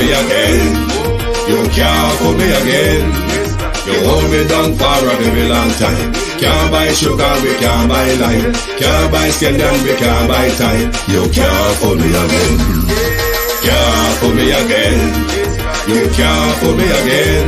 me again. You can't fool me again. You hold me down for a very long time. Can't buy sugar, we can't buy lime. Can't buy scallion, we can't buy time. You can't fool me again. Can't fool me again. You can't fool me again.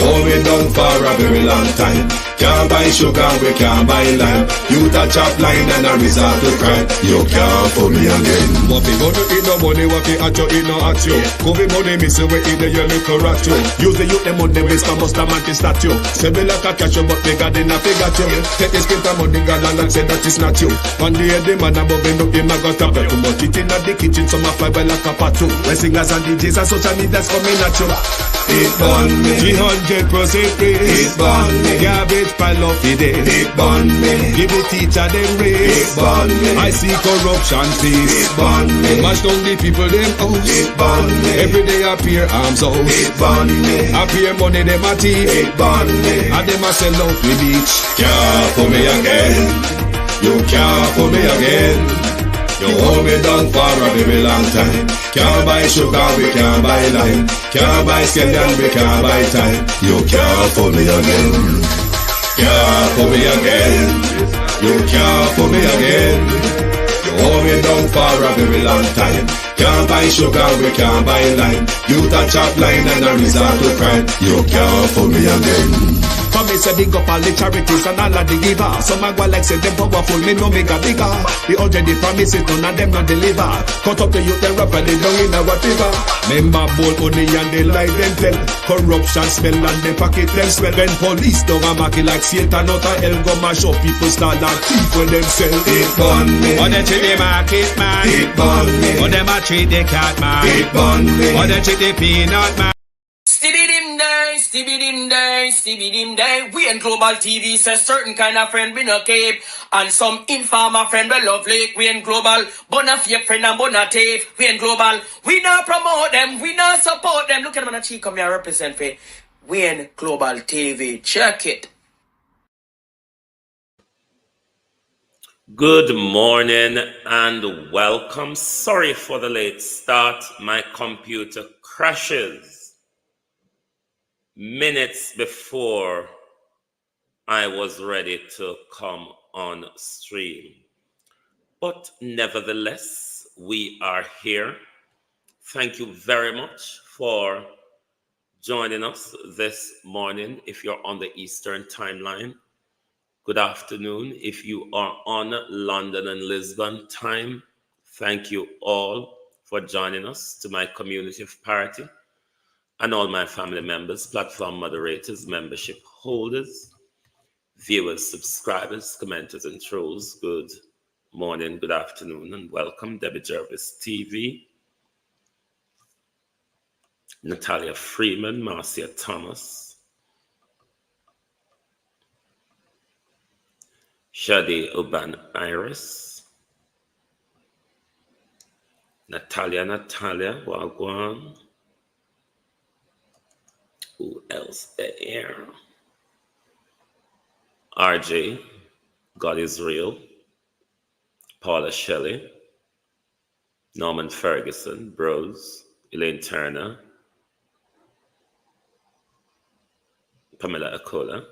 Hold me down for a very long time. Can't buy sugar, we can't buy lime. You touch up line and a resort to crime. You can't fool me again. What people do eat no money, what people at you eat no at you. Covid money missing we eat the your little rat you. Use the youth the money waste and bust a man to statue. Say me like a cashew but bigger than a figure you. Take the skin of money gal and say that it's not you. One day the man above him look him a got a bet too much. It in the kitchen some a fly by like a patu. When singers and DJs and social media's coming at you. It burn me 300% free. It burn me garbage pile of it. It burn me. Give the teacher them raise. It burn me. I see corruption please. It burn me. Mash down the people them house. It burn me. Every day appear arms out. It burn me. Appear money them a thief. It burn me. And them a sell out with each. Can't fool me again. You can't fool me again. You hold me down for a very long time. Can't buy sugar, we can't buy lime. Can't buy scallion, we can't buy time. You can't fool me again. Can't fool me again. You can't fool me again. You hold me down for a very long time. Can't buy sugar, we can't buy lime. You touch up line and a resort to crime. You can't fool me again. For me say big up all the charities and all of the giver. Some a go like say them powerful, me no make a bigger. The already promises none of them not deliver. Cut up the youth them rap and they down in a whatever. Member bold money and they lie them tell. Corruption smell and they pocket them swell. When police don't a market like Satan out of hell go mash up people start like thief when them sell. It burn me. Or they treat the market man. It burn me. Or them a treat the cat man. It burn me. Or they treat the peanut man. Stevie dim day. We in Global TV says certain kind of friend we no keep. And some informer friend we love like. We in Global. Bona fake friend and bona tape. We in Global. We not promote them. We not support them. Look at them on the cheek come here represent for. We in Global TV. Check it. Good morning and welcome. Sorry for the late start. My computer crashes minutes before I was ready to come on stream. But nevertheless, we are here. Thank you very much for joining us this morning. If you're on the Eastern timeline, good afternoon. If you are on London and Lisbon time, thank you all for joining us. To my community of parity and all my family members, platform moderators, membership holders, viewers, subscribers, commenters, and trolls, good morning, good afternoon, and welcome. Debbie Jervis TV, Natalia Freeman, Marcia Thomas, Shadi Oban Iris, Natalia Wagwan. Who else there? RJ, God is Real, Paula Shelley, Norman Ferguson, Bros, Elaine Turner, Pamela Akola,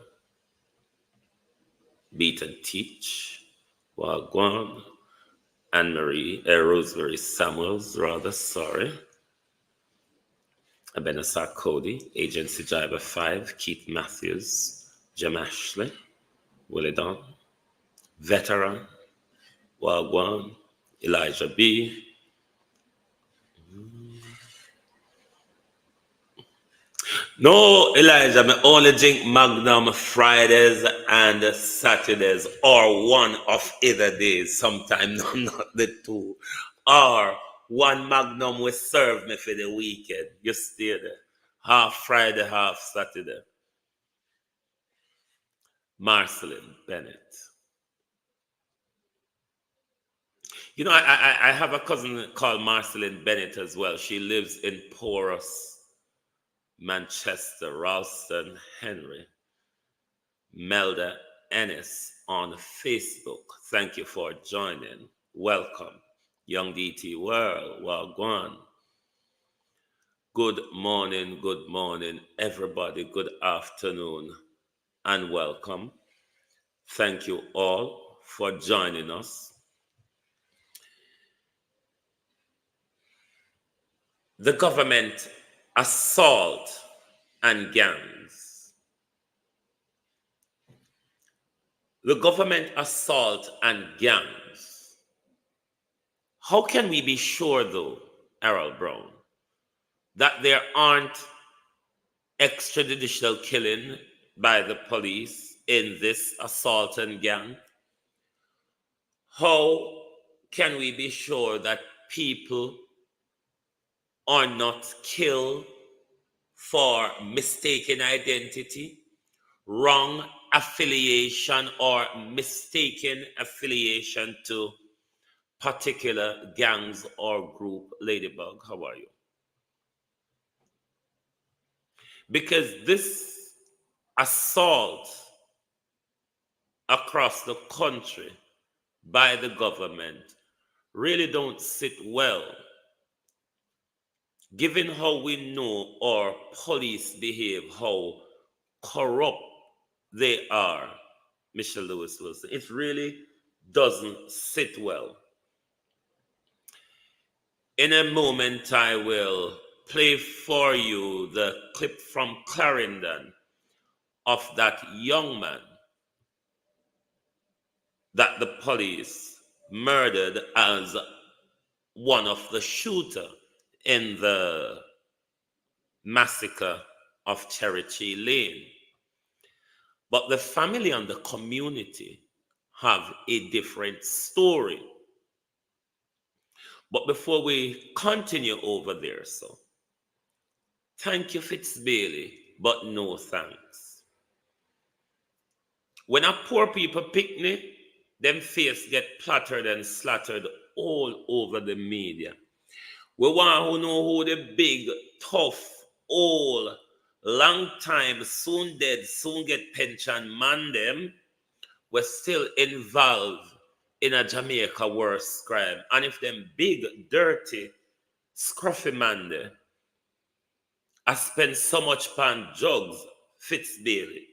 Beat and Teach, Wagwan, Rosemary Samuels, Abenasar Cody, Agency Driver 5, Keith Matthews, Jim Ashley, Willie Don, Veteran, Wagwan, Elijah B. No, Elijah, I only drink Magnum Fridays and Saturdays, or one of either days, sometimes not the two, or one Magnum will serve me for the weekend. You stay there. Half Friday, half Saturday. Marceline Bennett. You know, I have a cousin called Marceline Bennett as well. She lives in Porus, Manchester. Ralston Henry. Melda Ennis on Facebook. Thank you for joining. Welcome. Young DT World, Wagwan. Good morning, everybody. Good afternoon, and welcome. Thank you all for joining us. The government assault and gangs. The government assault and gangs. How can we be sure, though, Errol Brown, that there aren't extrajudicial killing by the police in this assault and gang? How can we be sure that people are not killed for mistaken identity, wrong affiliation, or mistaken affiliation to particular gangs or group? Ladybug, how are you? Because this assault across the country by the government really don't sit well, given how we know our police behave, how corrupt they are, Michelle Lewis Wilson. It really doesn't sit well. In a moment, I will play for you the clip from Clarendon of that young man that the police murdered as one of the shooter in the massacre of Cherokee Lane. But the family and the community have a different story. But before we continue over there, so thank you, Fitzbailey, but no thanks. When a poor people picnic, them face get plattered and slattered all over the media. We want to know who the big, tough, old, long time, soon dead, soon get pension man them were still involved in a Jamaica worse crime. And if them big, dirty, scruffy man there, I spend so much pan drugs, Fitzbailey,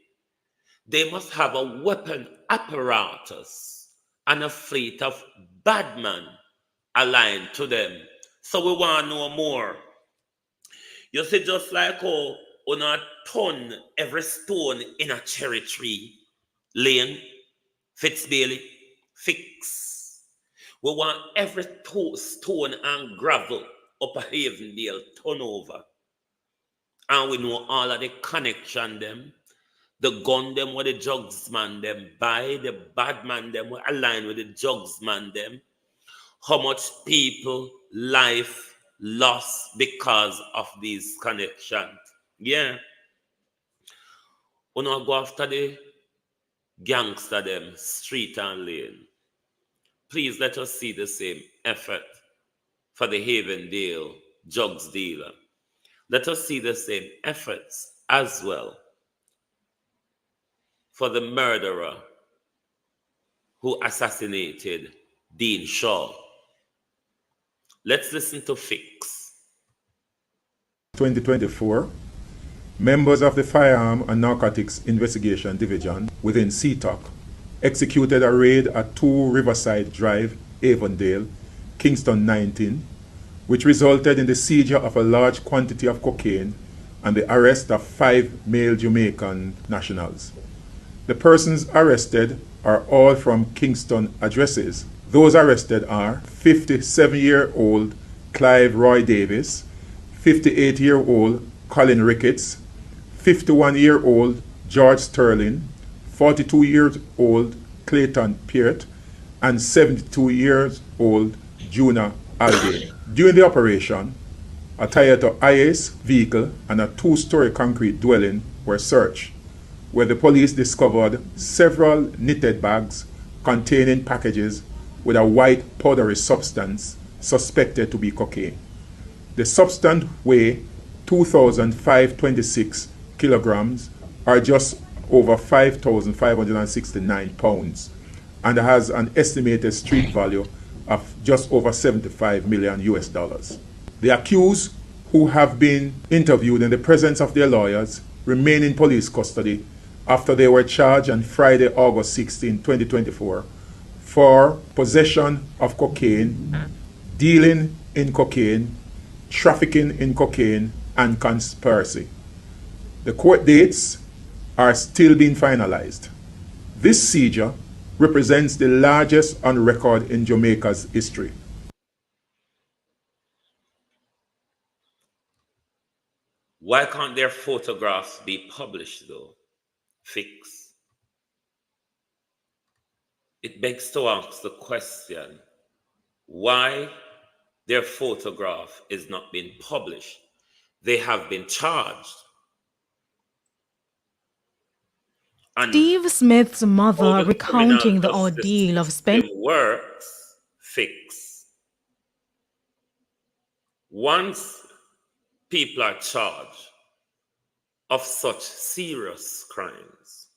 they must have a weapon apparatus and a fleet of bad men aligned to them. So we want to know more. You see, just like how on a ton every stone in a cherry tree lane, Fitzbailey, fix. We want every stone and gravel up a Havendale turn over. And we know all of the connection them. The gun them where the drugs man them buy, the bad man them were aligned with the drugs man them. How much people life lost because of these connections. Yeah. We not go after the gangster them, street and lane. Please let us see the same effort for the Havendale drugs dealer. Let us see the same efforts as well for the murderer who assassinated Dean Shaw. Let's listen to Fix. 2024, members of the Firearm and Narcotics Investigation Division within CTOC executed a raid at 2 Riverside Drive, Avondale, Kingston 19, which resulted in the seizure of a large quantity of cocaine and the arrest of 5 male Jamaican nationals. The persons arrested are all from Kingston addresses. Those arrested are 57-year-old Clive Roy Davis, 58-year-old Colin Ricketts, 51-year-old George Sterling, 42-year-old Clayton Peart, and 72-year-old Juna Alday. During the operation, a Toyota IAS vehicle and a 2-story concrete dwelling were searched, where the police discovered several knitted bags containing packages with a white powdery substance suspected to be cocaine. The substance weighed 2,526 kilograms, or just over 5,569 pounds, and has an estimated street value of just over 75 million US dollars. The accused who have been interviewed in the presence of their lawyers, remain in police custody after they were charged on Friday, August 16, 2024, for possession of cocaine, dealing in cocaine, trafficking in cocaine, and conspiracy. The court dates are still being finalized. This seizure represents the largest on record in Jamaica's history. Why can't their photographs be published though? Fix. It begs to ask the question, why their photograph is not being published? They have been charged. And Steve Smith's how mother the criminal recounting the justice ordeal of spending system works, fix. Once people are charged of such serious crimes,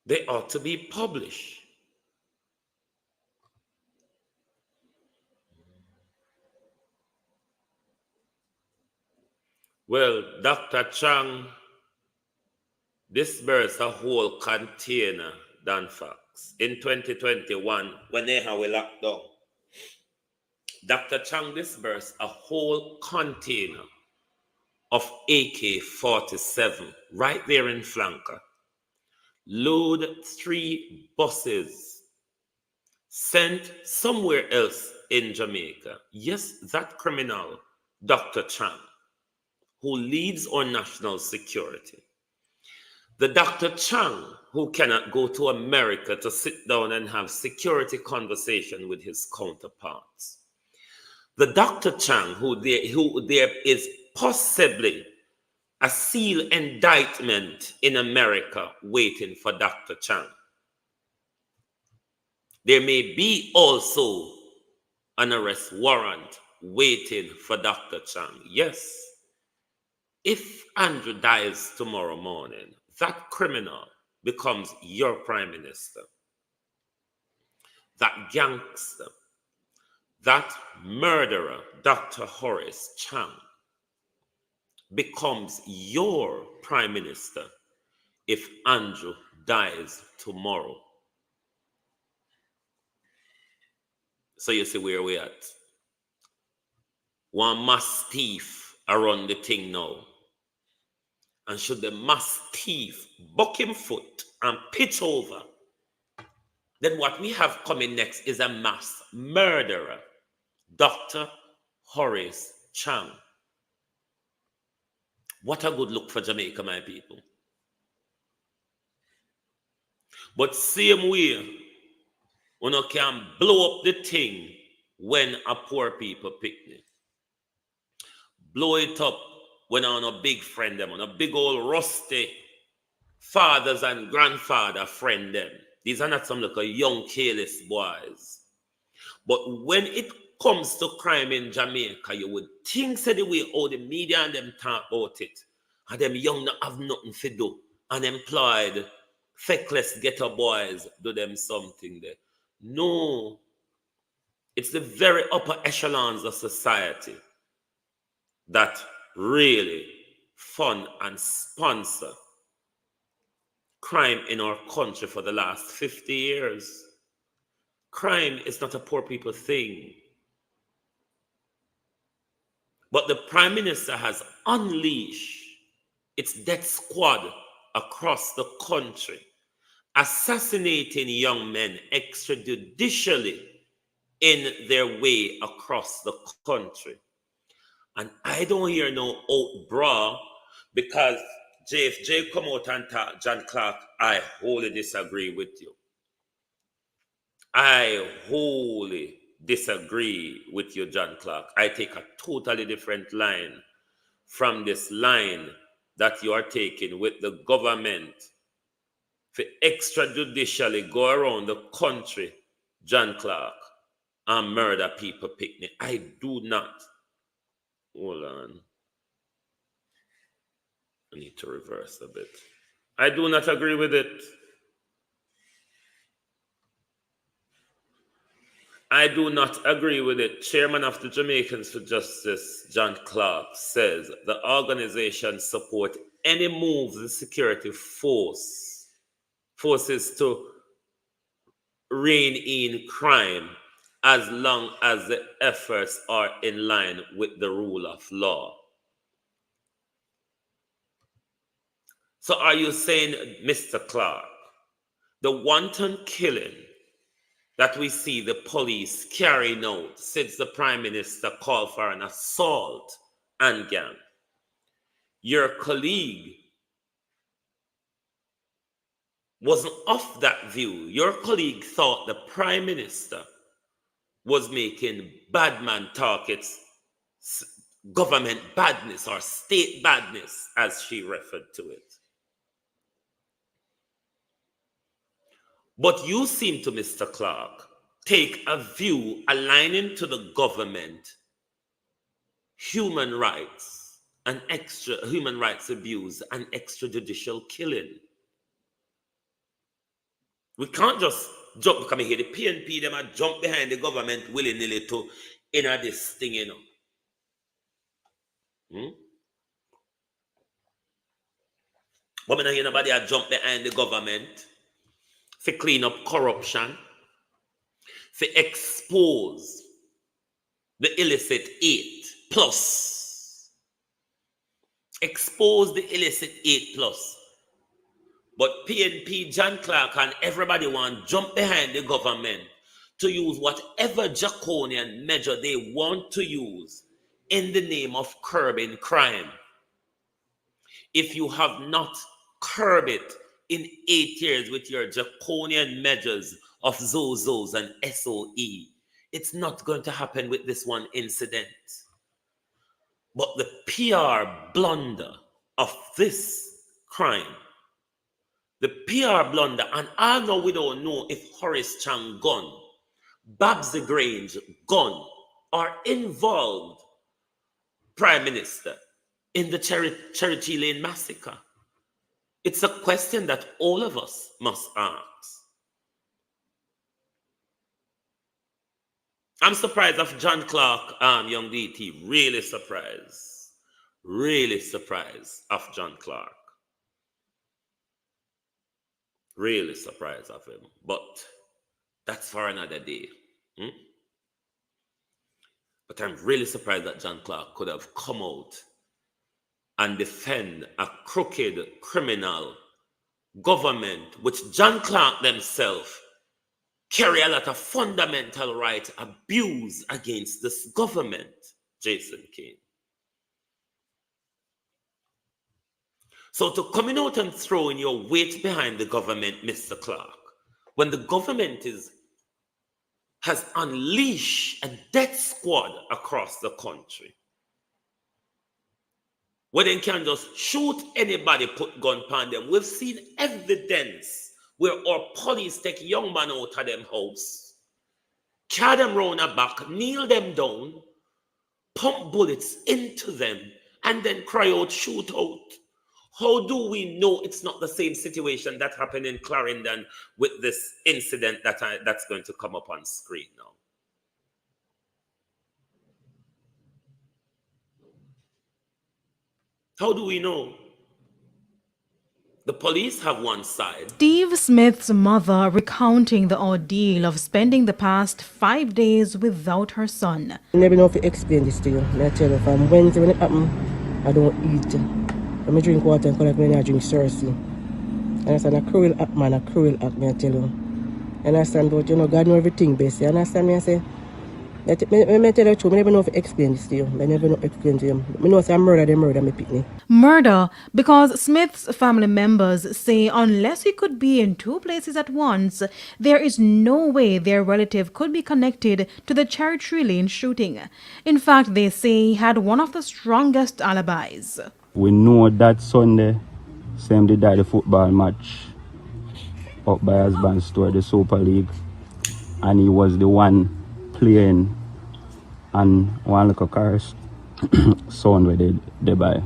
they ought to be published. Well, Dr. Chang disbursed a whole container than facts. In 2021, when they have a lockdown, Dr. Chang disbursed a whole container of AK-47 right there in Flanker. Load 3 buses sent somewhere else in Jamaica. Yes, that criminal, Dr. Chang, who leads our national security. The Dr. Chang who cannot go to America to sit down and have security conversation with his counterparts. The Dr. Chang who there is possibly a seal indictment in America waiting for Dr. Chang. There may be also an arrest warrant waiting for Dr. Chang. Yes, if Andrew dies tomorrow morning, that criminal becomes your prime minister. That gangster, that murderer, Dr. Horace Chang, becomes your prime minister if Andrew dies tomorrow. So you see where we at. One mass thief around the thing now. And should the mass thief buck him foot and pitch over, then what we have coming next is a mass murderer, Dr. Horace Chang. What a good look for Jamaica, my people. But same way, you can blow up the thing when a poor people picnic. Blow it up when on a big friend them, on a big old rusty fathers and grandfather friend them. These are not some like a young careless boys. But when it comes to crime in Jamaica, you would think say the way all the media and them talk about it, and them young not have nothing to do, unemployed, feckless ghetto boys do them something there. No, it's the very upper echelons of society that really fund and sponsor crime in our country for the last 50 years. Crime is not a poor people thing. But the Prime Minister has unleashed its death squad across the country, assassinating young men extrajudicially in their way across the country. And I don't hear no outbraw because JFJ come out and talk, John Clark, I wholly disagree with you. I wholly disagree with you, John Clark. I take a totally different line from this line that you are taking with the government to extrajudicially go around the country, John Clark, and murder people picnic. I do not. Hold on. I need to reverse a bit. I do not agree with it. I do not agree with it. Chairman of the Jamaicans for Justice, John Clark, says the organization support any moves the security forces to rein in crime as long as the efforts are in line with the rule of law. So are you saying, Mr. Clark, the wanton killing that we see the police carrying out since the Prime Minister called for an assault and gang, your colleague wasn't of that view? Your colleague thought the Prime Minister was making bad man targets, government badness or state badness, as she referred to it. But you seem to, Mr. Clark, take a view aligning to the government, human rights and human rights abuse and extrajudicial killing. We can't just jump, come here, the PNP, them a jump behind the government willy-nilly to enter this thing, you know. But we don't hear nobody a jump behind the government to clean up corruption, to expose the illicit 8+. Expose the illicit 8+. But PNP, John Clark, and everybody want to jump behind the government to use whatever draconian measure they want to use in the name of curbing crime. If you have not curbed it in 8 years with your draconian measures of ZOZOs and SOE, it's not going to happen with this one incident. But the PR blunder of this crime, the PR blunder, and I know we don't know if Horace Chang gun, Babsy Grange gun are involved, Prime Minister, in the Cherokee Lane massacre. It's a question that all of us must ask. I'm surprised of John Clark, young DT, really surprised of John Clark. Really surprised of him, but that's for another day. But I'm really surprised that John Clark could have come out and defend a crooked criminal government, which John Clark themselves carry a lot of fundamental right abuse against this government, Jason Kane. So to come out and throw in your weight behind the government, Mr. Clark, when the government has unleashed a death squad across the country, where they can just shoot anybody, put gun upon them. We've seen evidence where our police take young man out of them house, carry them round a back, kneel them down, pump bullets into them, and then cry out, shoot out. How do we know it's not the same situation that happened in Clarendon with this incident that's going to come up on screen now? How do we know? The police have one side. Steve Smith's mother recounting the ordeal of spending the past 5 days without her son. I never know if I explain this to you. I tell you, from Wednesday when it happened, I don't eat. I drink water and collect when I drink Cersei. And I understand a cruel act, man, a cruel act, me I tell you. And I understand, but you know, God knows everything best. You understand me? I say, I tell you the truth, I never know if I explain this to you. I never know if I explain to you. I know if I murder me pick. Murder, because Smith's family members say unless he could be in two places at once, there is no way their relative could be connected to the Cherry Lane shooting. In fact, they say he had one of the strongest alibis. We know that Sunday, same day the football match up by husband's store, the Super League, and he was the one playing and one little cars sound where they buy.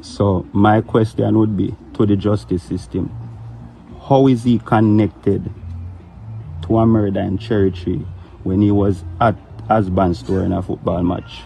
So my question would be to the justice system, how is he connected to to a murder in Cherry when he was at husband store in a football match.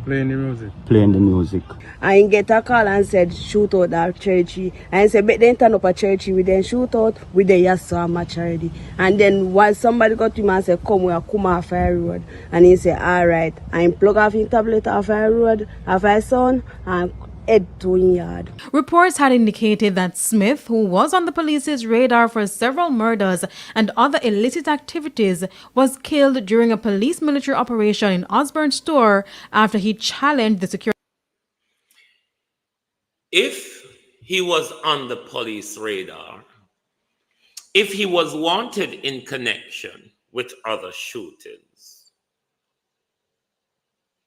Playing the music. Playing the music. I get a call and said shoot out that churchy. And I said, but then turn up a churchy, we then shoot out, we then just saw a match already. And then while somebody got to him and said, come, we'll come off Fire Road. And he said, all right. And he plug off his tablet off Fire Road, off his son, and head to his yard. Reports had indicated that Smith, who was on the police's radar for several murders and other illicit activities, was killed during a police military operation in Osborne Store after he challenged the security. If he was on the police radar, if he was wanted in connection with other shootings,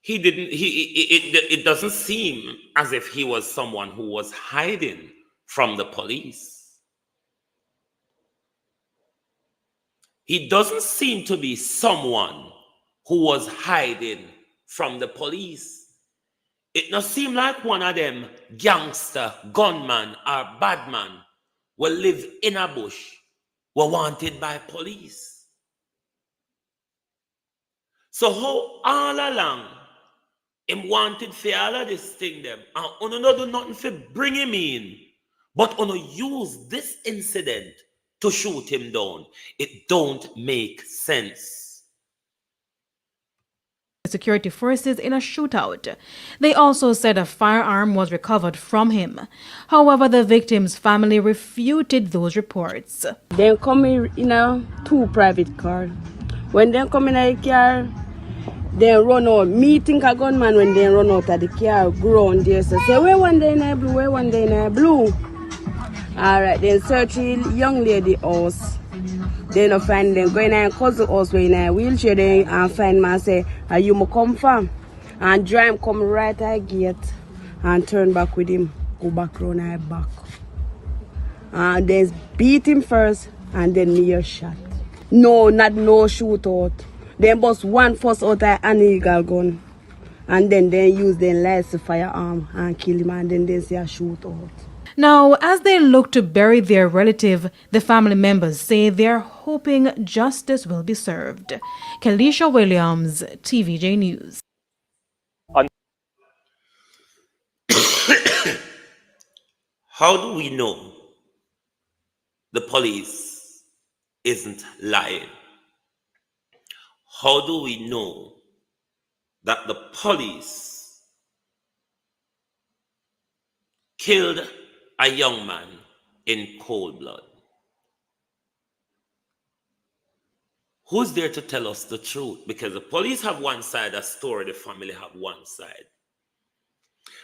it doesn't seem as if he was someone who was hiding from the police. He doesn't seem to be someone who was hiding from the police. It not seem like one of them gangster, gunman, or badman will live in a bush, were wanted by police. So how all along him wanted for all of this thing them, and uno no do nothing for bring him in, but uno use this incident to shoot him down. It don't make sense. Security forces in a shootout. They also said a firearm was recovered from him. However, the victim's family refuted those reports. They come in a 2 private car. When they come in a car, they run out. Me think a gunman when they run out of the car, ground there. So say, where one day in a blue, where one day in a blue. All right, then search the young lady house. They don't find them. Go in a cousin house where in a wheelchair there and find man say, are you mo come from? And drive come right at the gate and turn back with him. Go back round her back. And then beat him first and then me a shot. No, not no shootout. Then bust one first out of an illegal gun. And then they use their license firearm and kill him and then they say a shootout. Now, as they look to bury their relative, the family members say they're hoping justice will be served. Kalisha Williams, TVJ News. How do we know the police isn't lying? How do we know that the police killed a young man in cold blood? Who's there to tell us the truth? Because the police have one side, a story, the family have one side.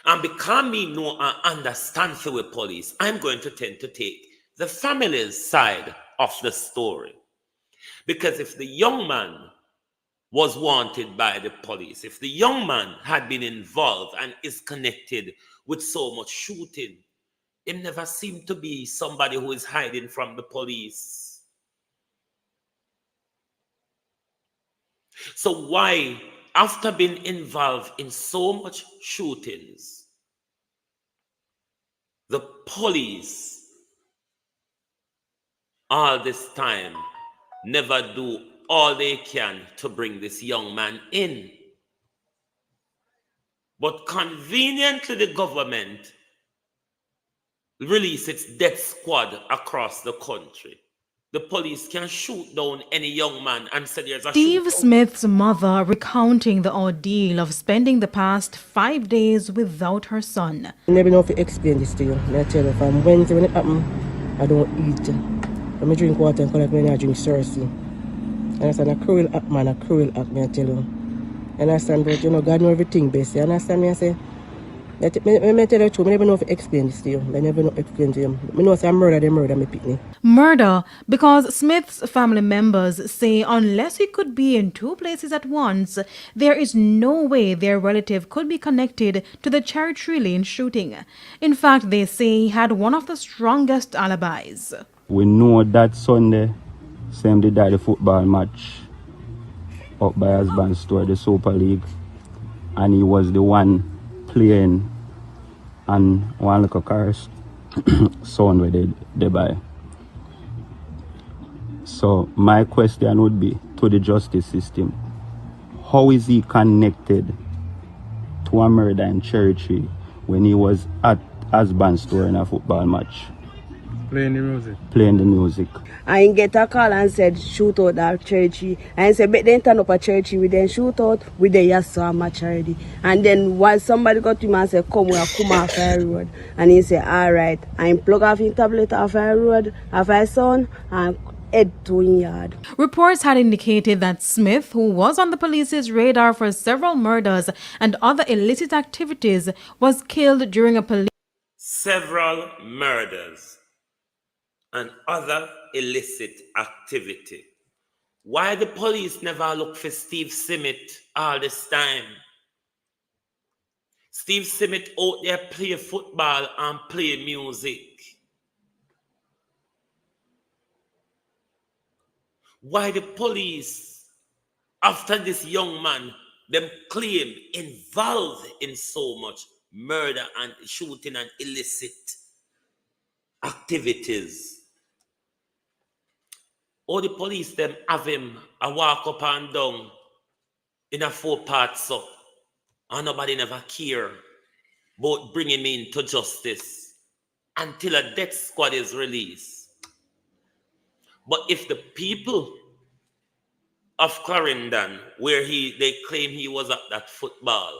And because me know and understand for the police, I'm going to tend to take the family's side of the story. Because if the young man was wanted by the police, if the young man had been involved and is connected with so much shooting, him never seemed to be somebody who is hiding from the police. So why, after being involved in so much shootings, the police all this time never do all they can to bring this young man in? But conveniently the government release its death squad across the country. The police can shoot down any young man and say there's a Steve Smith's mother recounting the ordeal of spending the past 5 days without her son. I never know if to explain this to you. I tell you, from Wednesday when it happened, I don't eat. When I drink water and collect when I drink Cersei. And I said, a cruel act, man, a cruel act, me I tell you. And I understand, but you know, God know everything best. You understand me? I say, I tell you the truth, I never know if to explain this to you. I never know explain to you. I know if I murder, they murder me picnic. Murder, because Smith's family members say unless he could be in 2 places at once, there is no way their relative could be connected to the Cherry Lane shooting. In fact, they say he had one of the strongest alibis. We know that Sunday, same day the football match up by husband store, the Super League, and he was the one playing and one little car's son where they buy. So my question would be to the justice system. How is he connected to a murder in Cherry when he was at Asban store in a football match? Playing the music. Playing the music. I get a call and said shoot out that churchy. And said but then turn up a churchy with them shoot out with the Yasa match already. And then once somebody got to him and said come off Fire Road. And he said alright. And plug off his tablet off Fire Road, off his son and head to his yard. Reports had indicated that Smith, who was on the police's radar for several murders and other illicit activities, was killed during a police Several murders and other illicit activity. Why the police never look for Steve Simmet all this time? Steve Simmet out there play football and play music. Why the police, after this young man, them claim involved in so much murder and shooting and illicit activities? All the police them have him a walk up and down in a 4-part suck, and nobody never care about bringing him into justice until a death squad is released. But if the people of Clarendon, where they claim he was at that football,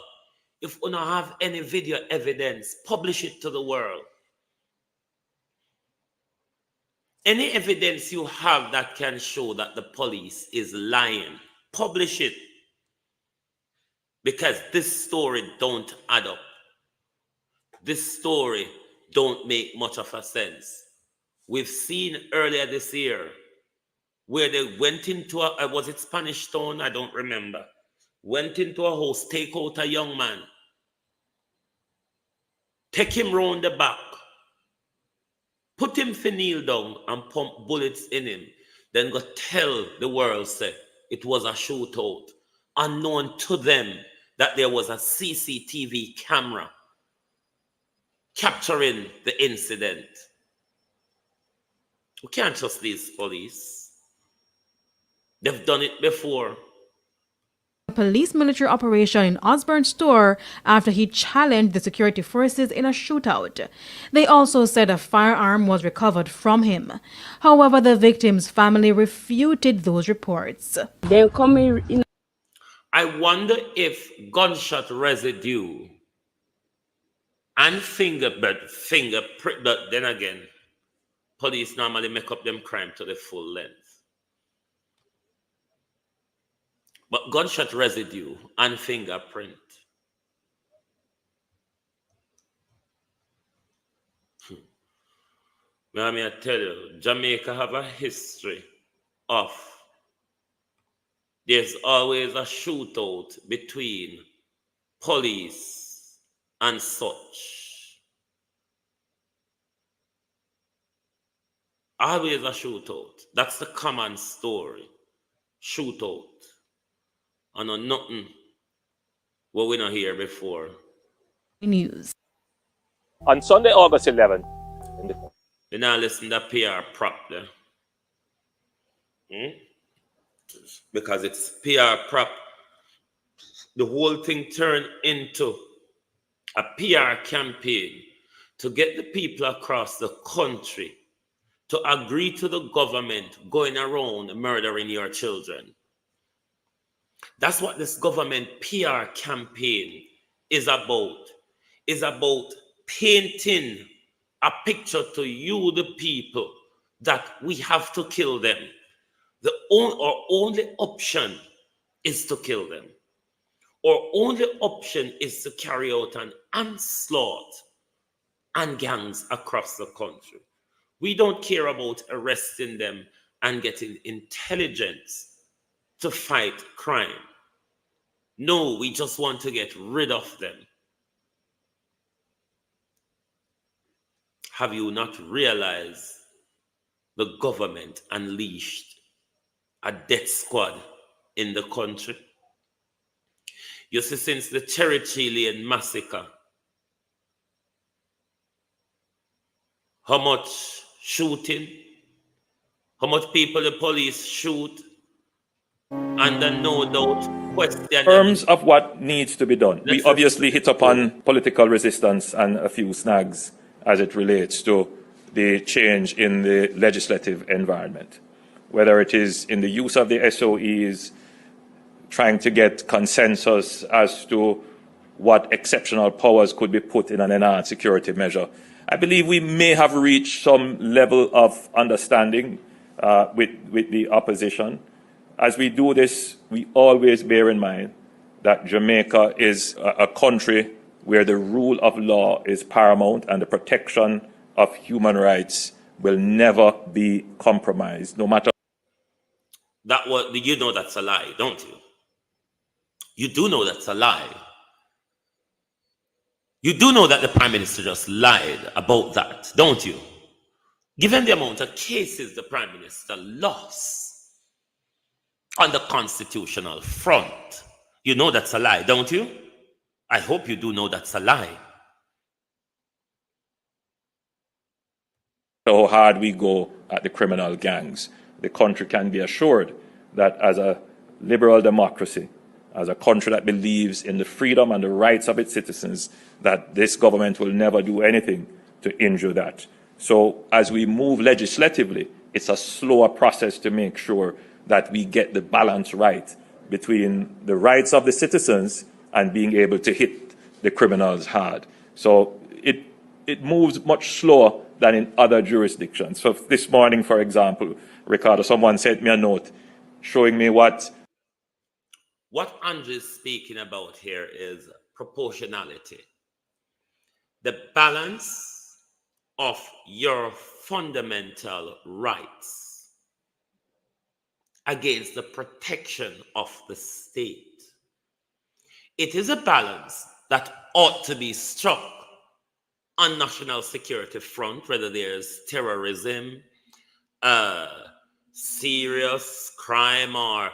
if you don't have any video evidence, publish it to the world. Any evidence you have that can show that the police is lying, publish it. Because this story don't add up. This story don't make much of a sense. We've seen earlier this year where they went into was it Spanish Town? I don't remember. Went into a house, take out a young man, take him round the back, put him for kneel down and pump bullets in him. Then go tell the world, say, it was a shootout. Unknown to them that there was a CCTV camera capturing the incident. We can't trust these police. They've done it before. police military operation in Osborne's store after he challenged the security forces in a shootout. They also said a firearm was recovered from him. However, the victim's family refuted those reports. Then come in. I wonder if gunshot residue and fingerprint, but then again, police normally make up them crime to the full length. But gunshot residue and fingerprint. Now I tell you, Jamaica have a history of there's always a shootout between police and such. Always a shootout. That's the common story. Shootout. I know nothing what we not hear before. News. On Sunday, August 11th. You now listen to PR prop there. Because it's PR prop. The whole thing turned into a PR campaign to get the people across the country to agree to the government going around murdering your children. That's what this government PR campaign is about. Is about painting a picture to you, the people, that we have to kill them. Our only option is to kill them. Our only option is to carry out an onslaught and gangs across the country. We don't care about arresting them and getting intelligence to fight crime. No, we just want to get rid of them. Have you not realized the government unleashed a death squad in the country? You see, since the Cherry Lane massacre, how much shooting, how much people the police shoot, and then no doubt question In terms of what needs to be done, we Let's obviously listen hit to upon political resistance and a few snags as it relates to the change in the legislative environment, whether it is in the use of the SOEs, trying to get consensus as to what exceptional powers could be put in an enhanced security measure. I believe we may have reached some level of understanding with the opposition. As we do this, we always bear in mind that Jamaica is a country where the rule of law is paramount and the protection of human rights will never be compromised, no matter. that. What you know that's a lie, don't you? You do know that's a lie. You do know that the Prime Minister just lied about that, don't you? Given the amount of cases the Prime Minister lost on the constitutional front, you know that's a lie, don't you? I hope you do know that's a lie. How hard we go at the criminal gangs, the country can be assured that as a liberal democracy, as a country that believes in the freedom and the rights of its citizens, that this government will never do anything to injure that. So as we move legislatively, it's a slower process to make sure that we get the balance right between the rights of the citizens and being able to hit the criminals hard. So it moves much slower than in other jurisdictions. So this morning, for example, Ricardo, someone sent me a note showing me what Andrew is speaking about here is proportionality. The balance of your fundamental rights against the protection of the state. It is a balance that ought to be struck on national security front, whether there's terrorism, serious crime, or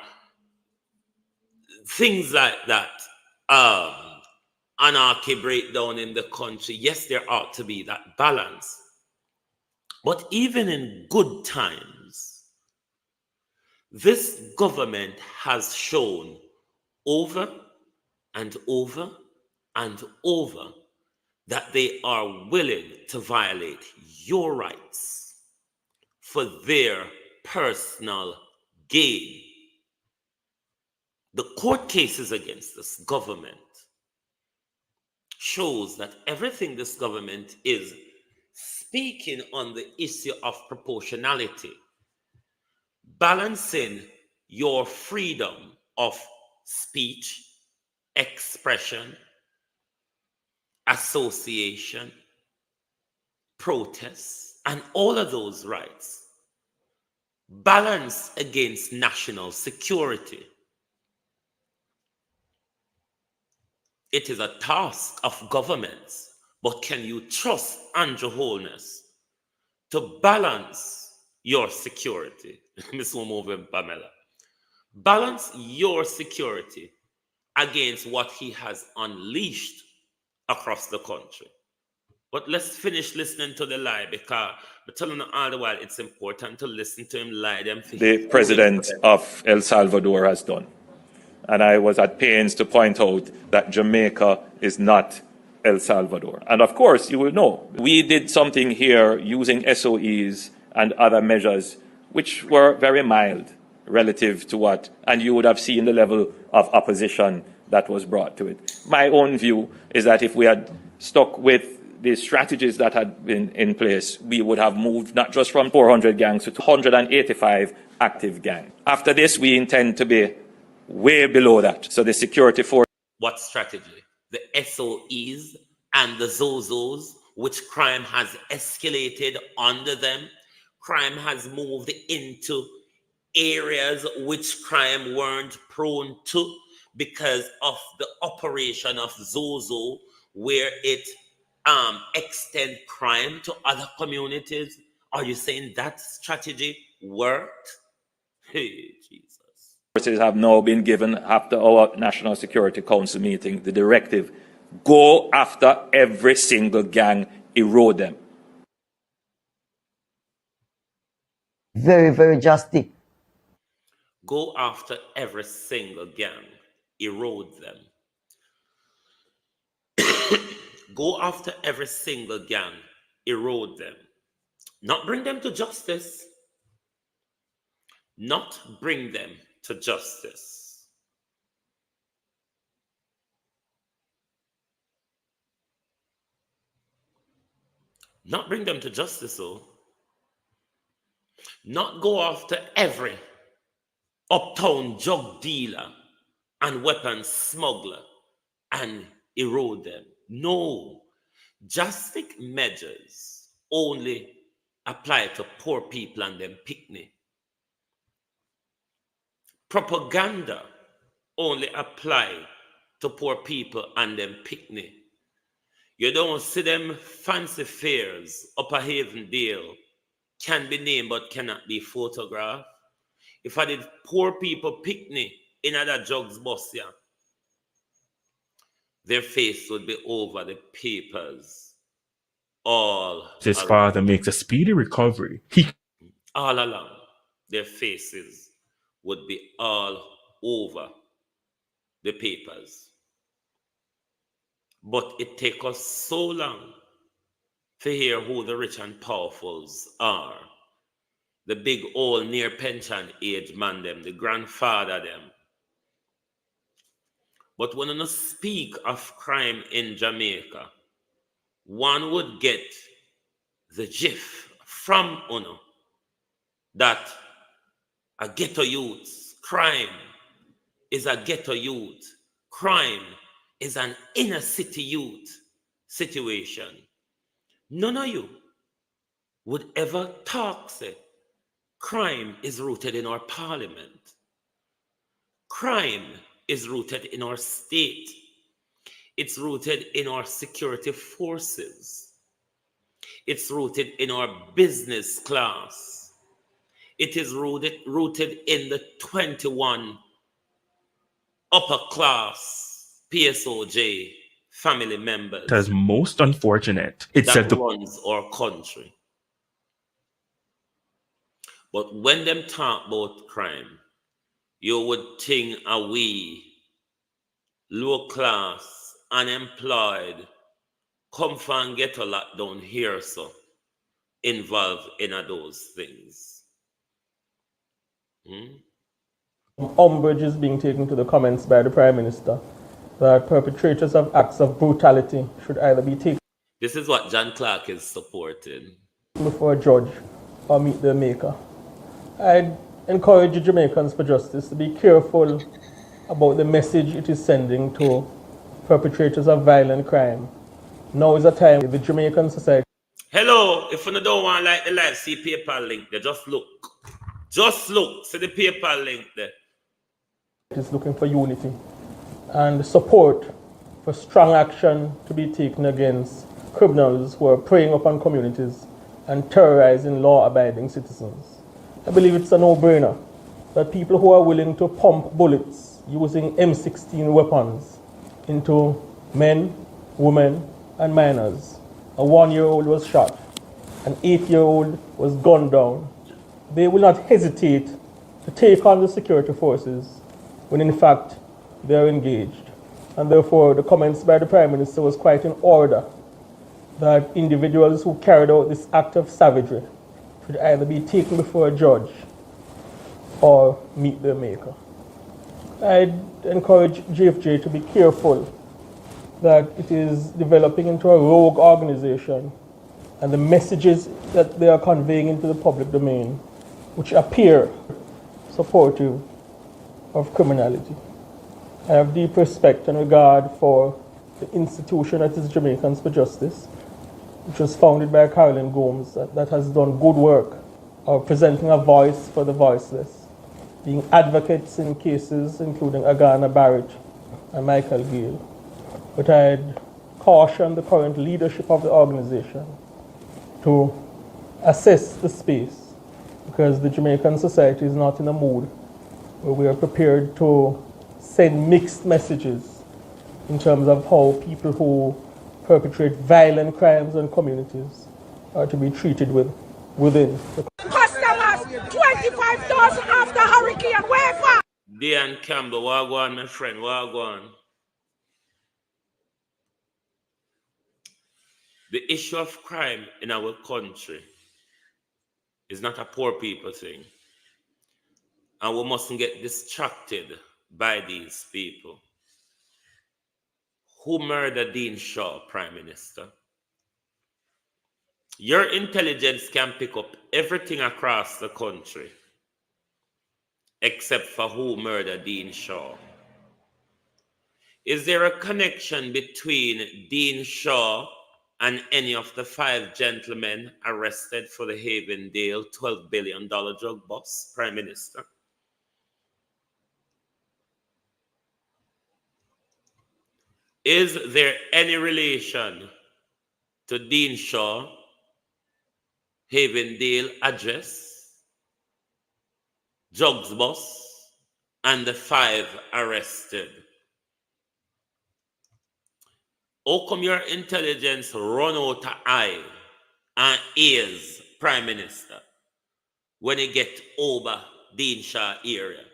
things like that, anarchy breakdown in the country. Yes, there ought to be that balance. But even in good times, this government has shown over and over and over that they are willing to violate your rights for their personal gain. The court cases against this government shows that everything this government is speaking on the issue of proportionality, balancing your freedom of speech, expression, association, protests, and all of those rights, balance against national security. It is a task of governments, but can you trust Andrew Holness to balance your security? Miss Womoven Pamela. Balance your security against what he has unleashed across the country. But let's finish listening to the lie, because I'm telling you all the while it's important to listen to him lie. The president of El Salvador has done. And I was at pains to point out that Jamaica is not El Salvador. And of course, you will know, we did something here using SOEs and other measures which were very mild relative to what, and you would have seen the level of opposition that was brought to it. My own view is that if we had stuck with the strategies that had been in place, we would have moved not just from 400 gangs to 285 active gangs. After this, we intend to be way below that. So the security force. What strategy? The SOEs and the Zozos, which crime has escalated under them. Crime has moved into areas which crime weren't prone to because of the operation of Zozo, where it extend crime to other communities. Are you saying that strategy worked? Hey, Jesus. Forces have now been given, after our National Security Council meeting, the directive: go after every single gang, erode them. very, very drastic. Go after every single gang, erode them. Go after every single gang, erode them. Not bring them to justice. Not bring them to justice. Not bring them to justice, oh. Not go after every uptown drug dealer and weapons smuggler and erode them. No. Drastic measures only apply to poor people and them picnic. Propaganda only apply to poor people and them picnic. You don't see them fancy fairs up a Havendale can be named but cannot be photographed. If I did poor people picnic in other drugs bus, yeah, their face would be over the papers all His along. father makes a speedy recovery. All along, their faces would be all over the papers. But it takes us so long to hear who the rich and powerfuls are. The big old near pension age man them, the grandfather them. But when you speak of crime in Jamaica, one would get the gif from Uno that a ghetto youth crime is a ghetto youth. Crime is an inner city youth situation. None of you would ever talk, say, crime is rooted in our parliament. Crime is rooted in our state. It's rooted in our security forces. It's rooted in our business class. It is rooted in the 21 upper class PSOJ family members. As most unfortunate. It said that runs our country. But when them talk about crime, you would think a we low class, unemployed, come and get a lot down here, so involved in those things. Umbrage is being taken to the comments by the Prime Minister that perpetrators of acts of brutality should either be taken. This is what John Clark is supporting. Before a judge or meet their maker. I'd encourage the Jamaicans for Justice to be careful about the message it is sending to perpetrators of violent crime. Now is a time the Jamaican society. Hello, if you don't want to like the live, see PayPal link there, just look. Just look, see the PayPal link there. It is looking for unity and support for strong action to be taken against criminals who are preying upon communities and terrorizing law-abiding citizens. I believe it's a no-brainer that people who are willing to pump bullets using M16 weapons into men, women, and minors. A 1-year-old was shot, an 8-year-old was gunned down. They will not hesitate to take on the security forces when in fact they are engaged. And therefore the comments by the Prime Minister was quite in order that individuals who carried out this act of savagery should either be taken before a judge or meet their maker. I'd encourage JFJ to be careful that it is developing into a rogue organization and the messages that they are conveying into the public domain, which appear supportive of criminality. I have deep respect and regard for the institution that is Jamaicans for Justice, which was founded by Carolyn Gomes, that has done good work of presenting a voice for the voiceless, being advocates in cases including Agana Barrett and Michael Gale. But I'd caution the current leadership of the organization to assess the space, because the Jamaican society is not in a mood where we are prepared to send mixed messages in terms of how people who perpetrate violent crimes in communities are to be treated within the customers 25,000 after hurricane. Where for? Dan Campbell, wagwan, my friend, wagwan. The issue of crime in our country is not a poor people thing. And we mustn't get distracted by these people. Who murdered Dean Shaw, Prime Minister? Your intelligence can pick up everything across the country except for who murdered Dean Shaw. Is there a connection between Dean Shaw and any of the 5 gentlemen arrested for the Havendale $12 billion drug bust, Prime Minister? Is there any relation to Dean Shaw, Havendale address, drugs bust, and the 5 arrested? How come your intelligence run out of eye and ears, Prime Minister, when you get over Dean Shaw area?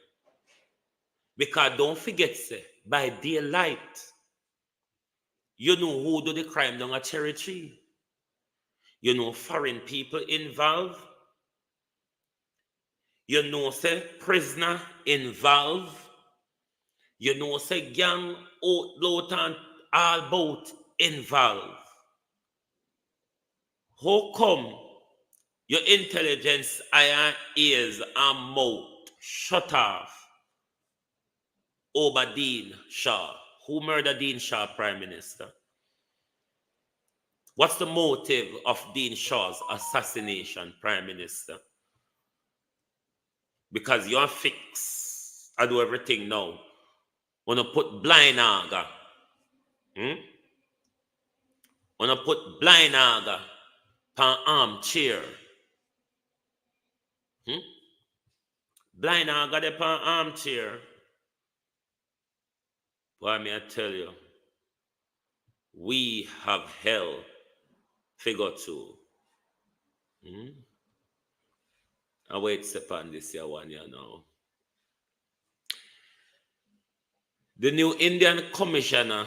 Because don't forget, say, by daylight, you know who do the crime down at Cherry Tree. You know foreign people involved. You know, say, prisoner involved. You know, say, gang out and all boat involved. How come your intelligence, eye and ears and mouth shut off over Dean Shaw? Who murdered Dean Shaw, Prime Minister? What's the motive of Dean Shaw's assassination, Prime Minister? Because you're fixed. I do everything now. Wanna put blind aga. Wanna put blind aga pan armchair. Blind aga de pan armchair. Why may I tell you? We have hell figure two. I wait step on this year 1 year now. The new Indian commissioner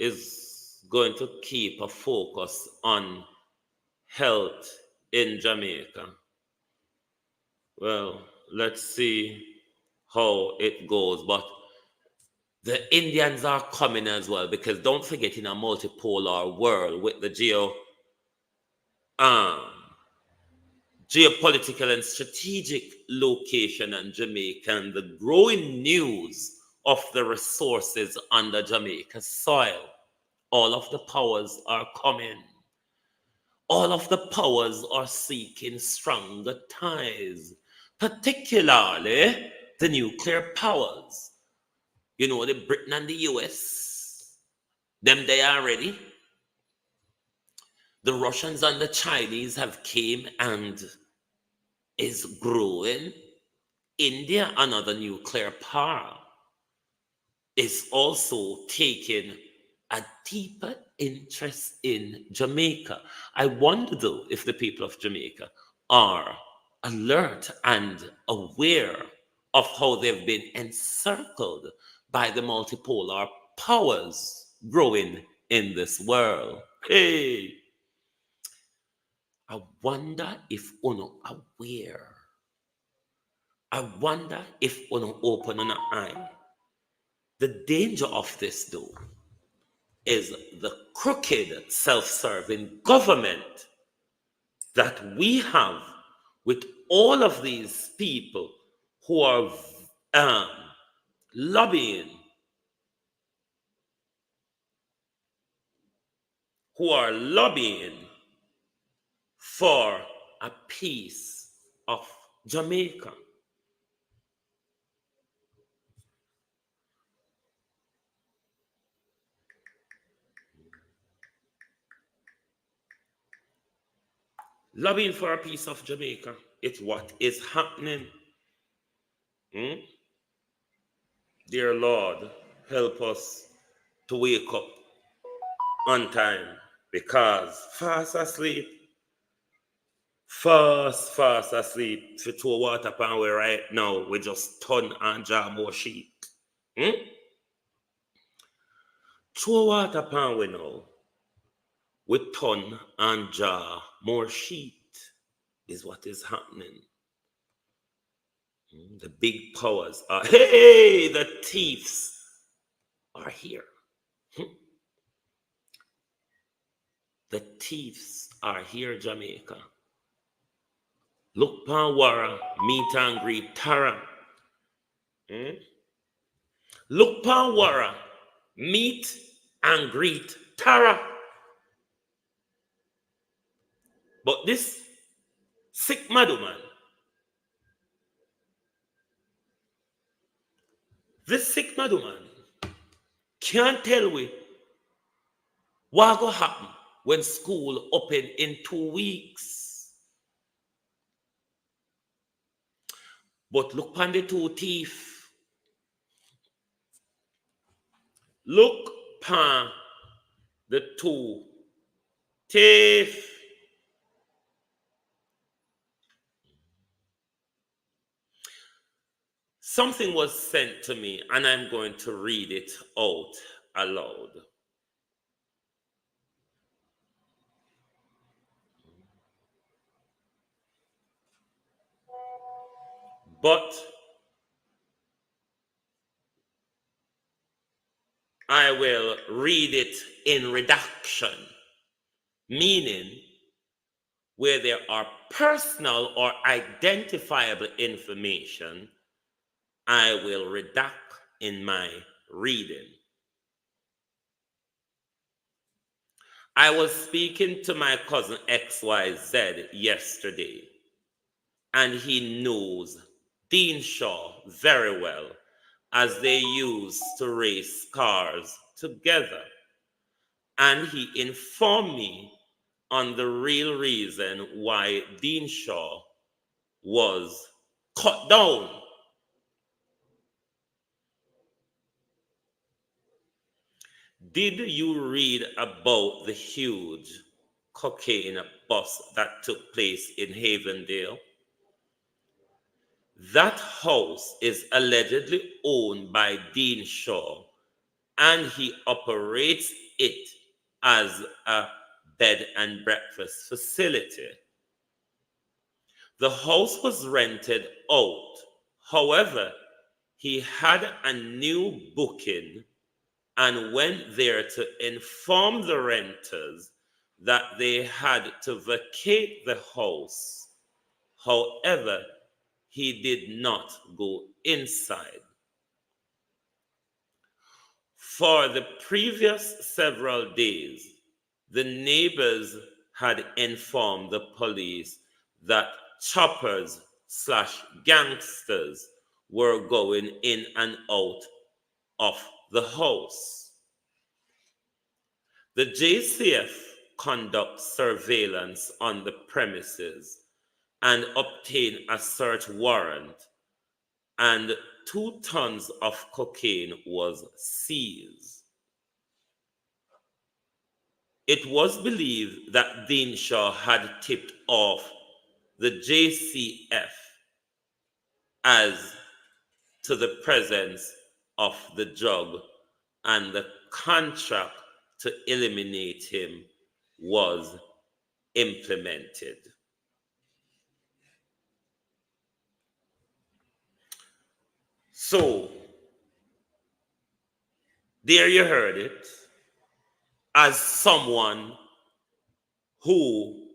is going to keep a focus on health in Jamaica. Well, let's see how it goes. But the Indians are coming as well, because don't forget, in a multipolar world with the geopolitical and strategic location on Jamaica and the growing news of the resources under Jamaica's soil, all of the powers are coming. All of the powers are seeking stronger ties, particularly the nuclear powers. You know, the Britain and the US, them they are ready. The Russians and the Chinese have came and is growing. India, another nuclear power, is also taking a deeper interest in Jamaica. I wonder, though, if the people of Jamaica are alert and aware of how they've been encircled by the multipolar powers growing in this world. Hey, I wonder if we're aware. I wonder if we're open an eye. The danger of this, though, is the crooked, self-serving government that we have with all of these people who are lobbying, for a piece of Jamaica. Lobbying for a piece of Jamaica. It's what is happening. Dear Lord, help us to wake up on time, because fast asleep, Fast asleep. For two water pan we right now, we just turn and jar more sheet. Two water pan we now, we turn and jar more sheet is what is happening. The big powers are, hey, the thieves are here. The thieves are here, Jamaica. Look pan Wara, meet and greet Tara. Look pan Wara, meet and greet Tara. But this sick madman, can't tell we what go happen when school open in 2 weeks. But look pan the two thief. Look pan the two thief. Something was sent to me, and I'm going to read it out aloud. But I will read it in redaction, meaning where there are personal or identifiable information, I will redact in my reading. I was speaking to my cousin XYZ yesterday, and he knows Dean Shaw very well, as they used to race cars together. And he informed me on the real reason why Dean Shaw was cut down. Did you read about the huge cocaine bust that took place in Havendale? That house is allegedly owned by Dean Shaw, and he operates it as a bed and breakfast facility. The house was rented out. However, he had a new booking and went there to inform the renters that they had to vacate the house. However, he did not go inside. For the previous several days, the neighbors had informed the police that choppers / gangsters were going in and out of the house. The JCF conducts surveillance on the premises and obtained a search warrant, and 2 tons of cocaine was seized. It was believed that Dean Shaw had tipped off the JCF as to the presence of the drug, and the contract to eliminate him was implemented. So, there you heard it. As someone who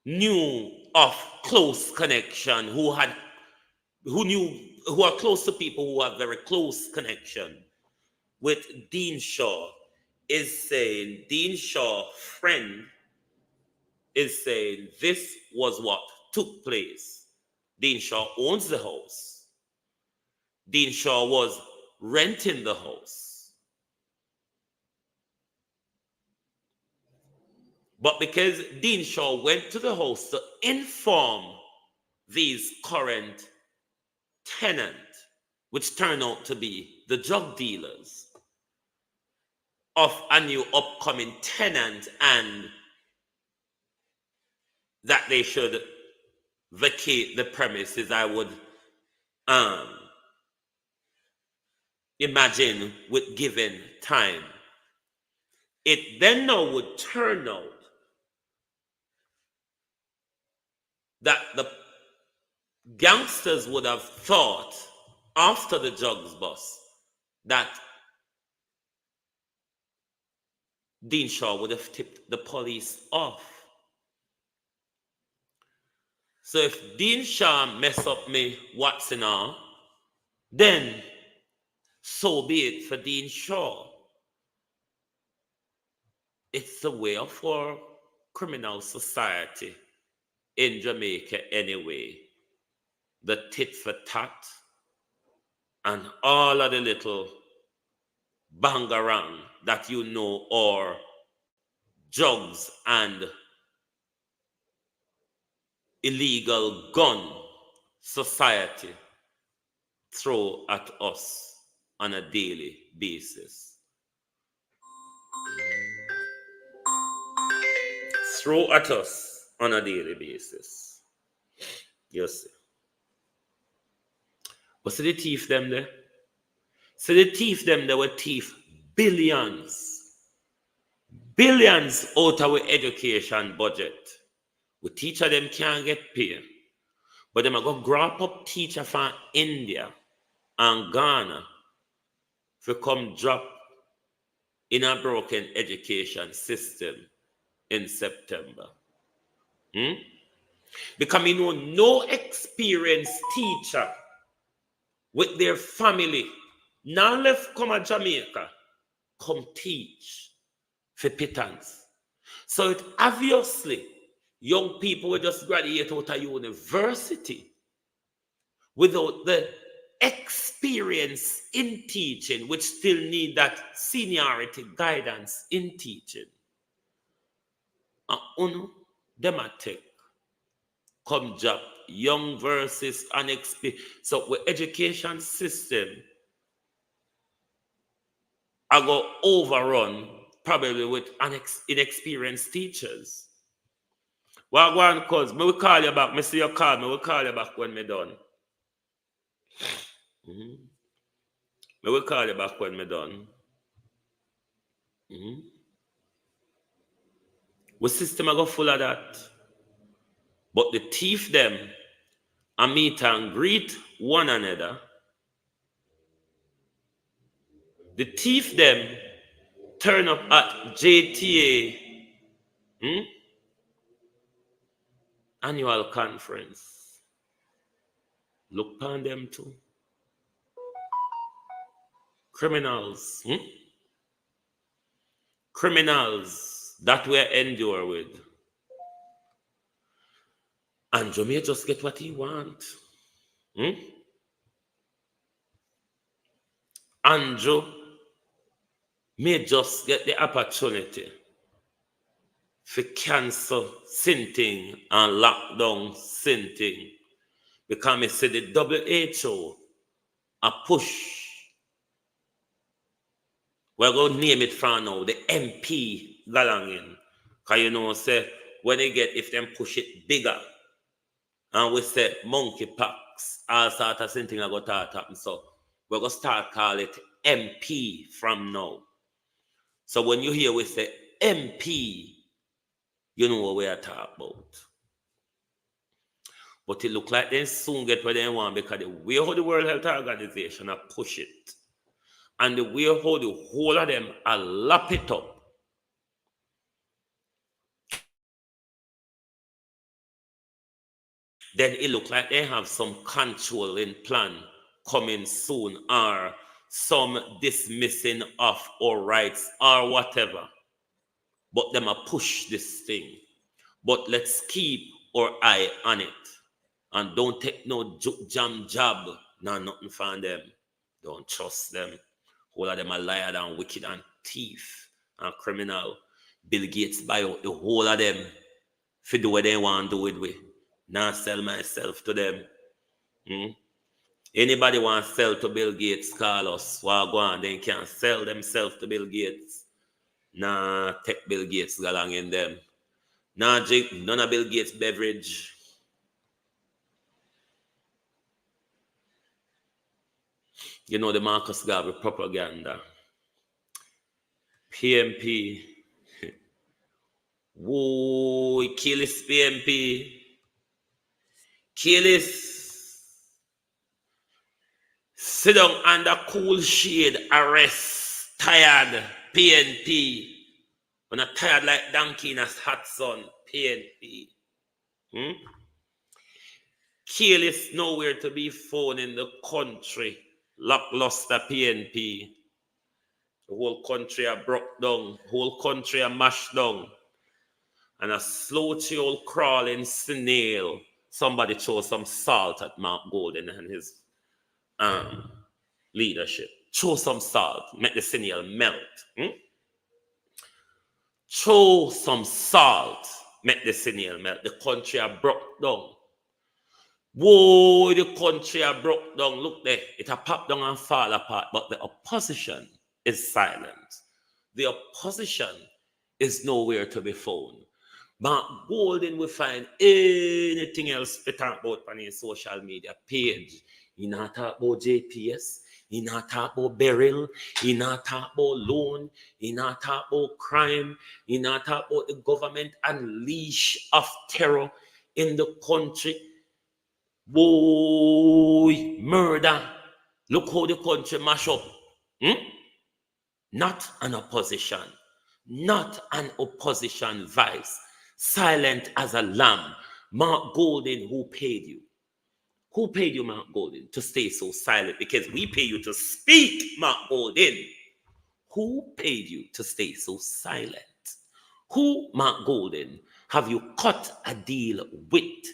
knew of close connection, who are close to people who have very close connection with Dean Shaw, is saying Dean Shaw's friend is saying this was what took place. Dean Shaw owns the house. Dean Shaw was renting the house. But because Dean Shaw went to the house to inform these current tenants, which turned out to be the drug dealers, of a new upcoming tenant and that they should vacate the premises, I would imagine with given time. It then now would turn out that the gangsters would have thought after the drugs bust that Dean Shaw would have tipped the police off. So if Dean Shaw mess up me Watson all, then so be it for Dean Shaw. It's the way of our criminal society in Jamaica anyway. The tit for tat and all of the little bangarang that you know are drugs and illegal gun society throw at us on a daily basis. Throw at us on a daily basis. You see. But see the thief them there? See the thief them there were thief billions. Billions out of our education budget. We teacher them can't get paid. But them are going to grab up teacher from India and Ghana to come drop in a broken education system in September. Because we know no experienced teacher with their family now left come to Jamaica, come teach for pittance. So it obviously young people will just graduate out of university without the experience in teaching, which still need that seniority guidance in teaching. And them a take come job young versus unexperienced. So with education system, I go overrun probably with inexperienced teachers. Well, go on, cause me will call you back. Me see you call me. Will call you back when me done. Me will call you back when me done. We system I go full of that. But the thief them and meet and greet one another. The thief them turn up at JTA annual conference. Look upon them too. Criminals. Criminals that we endure with. Andrew may just get what he wants. Andrew may just get the opportunity for cancel sinting and lockdown sinting. Because I say the WHO a push. We're going to name it from now, the MP Galangin. Because you know, say, when they get, if them push it bigger, and we say monkeypox, all sort of thing are going to happen. So we're going to start call it MP from now. So when you hear we say MP, you know what we are talking about. But it look like they soon get where they want because the way how the World Health Organization are push it, and the way how the whole of them are lap it up, then it look like they have some controlling plan coming soon, or some dismissing of our rights, or whatever. But them are push this thing. But let's keep our eye on it. And don't take no jam job, no nothing from them. Don't trust them. All of them are liar and wicked and thief and criminal. Bill Gates buy out the whole of them for do what they want to do it with. Now sell myself to them. Anybody want to sell to Bill Gates, call us. Well, go on, they can sell themselves to Bill Gates. Nah, take Bill Gates along in them. Nah, drink none of Bill Gates' beverage. You know the Marcus Garvey propaganda. PMP. Whoa, kill this PMP. Kill this. Sit down under cool shade, arrest, tired, PNP. When I'm tired like donkey in a hot sun, PNP. Kill is nowhere to be found in the country. Lackluster PNP. The whole country are broke down. Whole country are mashed down. And a slouchy old crawling snail. Somebody throw some salt at Mark Golden and his leadership. Throw some salt. Make the snail melt. Throw some salt. Make the snail melt. The country are broke down. Whoa, the country are broke down. Look there. It a pop down and fall apart. But the opposition is silent. The opposition is nowhere to be found. Mark Golden will find anything else to talk about on his social media page. He not talk about JPS. He not talk about Beryl. He not talk about loan. He not talk about crime. He not talk about the government unleash of terror in the country. Boy, murder. Look how the country mash up. Not an opposition. Not an opposition vice. Silent as a lamb. Mark Golden, who paid you? Who paid you, Mark Golden, to stay so silent? Because we pay you to speak, Mark Golden. Who paid you to stay so silent? Who, Mark Golden, have you cut a deal with?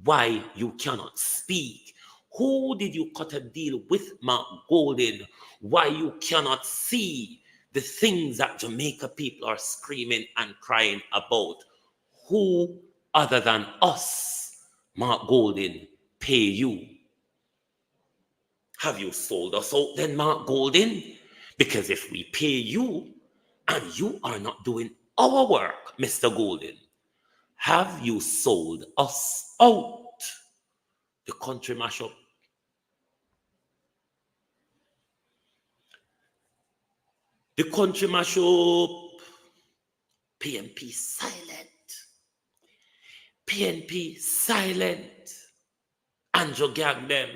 Why you cannot speak? Who did you cut a deal with, Mark Golden? Why you cannot see the things that Jamaica people are screaming and crying about? Who other than us, Mark Golden, pay you? Have you sold us out then, Mark Golden? Because if we pay you and you are not doing our work, Mr. Golden, have you sold us out? The country mash up. The country mash up. PNP silent. PNP silent. Andrew gag them.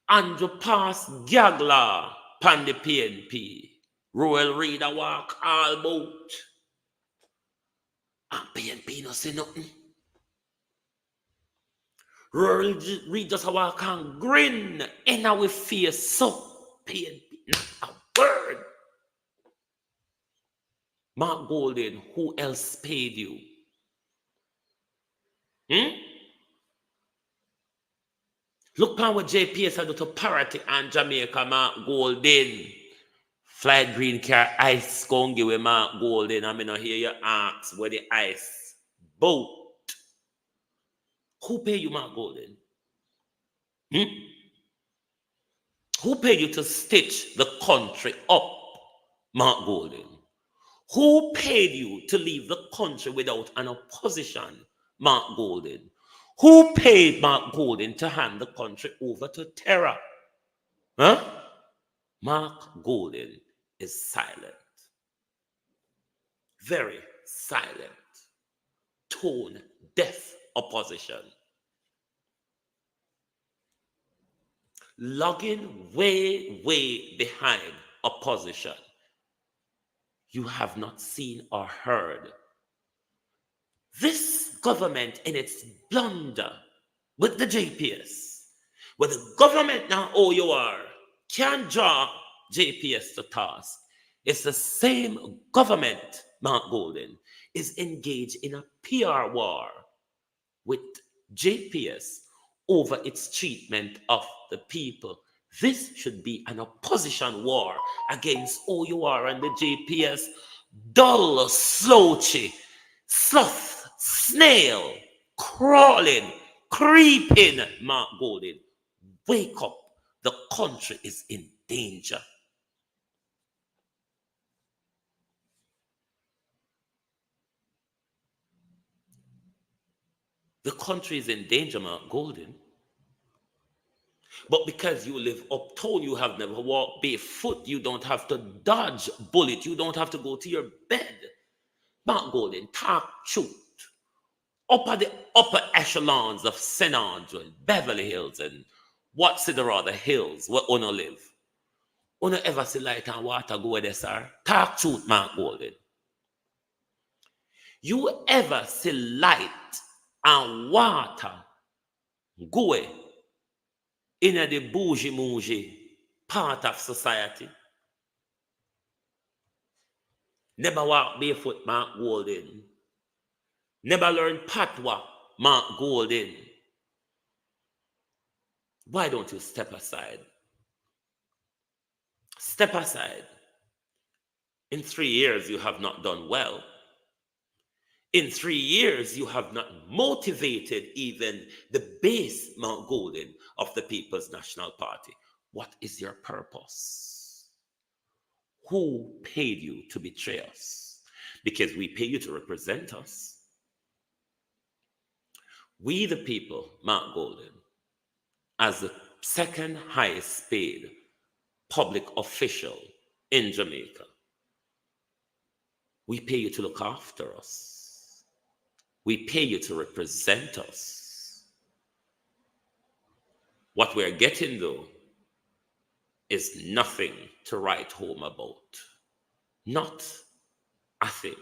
Andrew pass gag law pan the PNP. Royal Reader walk all about. And PNP no say nothing. Royal Reader just walk and grin in our face. So PNP not a word. Mark Golden, who else paid you? Look at what JPS had to parity and Jamaica, Mark Golden. Flight green car ice gon' give Mark Golden. I mean, I hear you ask where the ice boat. Who paid you, Mark Golden? Who paid you to stitch the country up, Mark Golden? Who paid you to leave the country without an opposition, Mark Golden? Who paid Mark Golden to hand the country over to terror? Mark Golden is silent. Very silent. Tone deaf opposition. Logging way behind opposition. You have not seen or heard. This government in its blunder with the JPS, where the government now OUR can draw JPS to task, it's the same government, Mark Golden, is engaged in a PR war with JPS over its treatment of the people. This should be an opposition war against OUR and the JPS. Dull, slouchy, sloth, snail, crawling, creeping, Mark Golden. Wake up. The country is in danger. The country is in danger, Mark Golden. But because you live uptown, you have never walked barefoot. You don't have to dodge bullet. You don't have to go to your bed. Mark Golden, talk truth. Up at the upper echelons of St. Andrew and Beverly Hills and what's it or other hills where Uno live. Uno ever see light and water go there, sir? Talk truth, Mark Golden. You ever see light and water go in the bougie part of society? Never walk barefoot, Mark Golden. Never learn patwa, Mark Golden. Why don't you step aside? Step aside. In 3 years, you have not done well. In 3 years, you have not motivated even the base, Mount Golden, of the People's National Party. What is your purpose? Who paid you to betray us? Because we pay you to represent us. We, the people, Mount Golden, as the second highest paid public official in Jamaica, we pay you to look after us. We pay you to represent us. What we're getting, though, is nothing to write home about. Not a thing.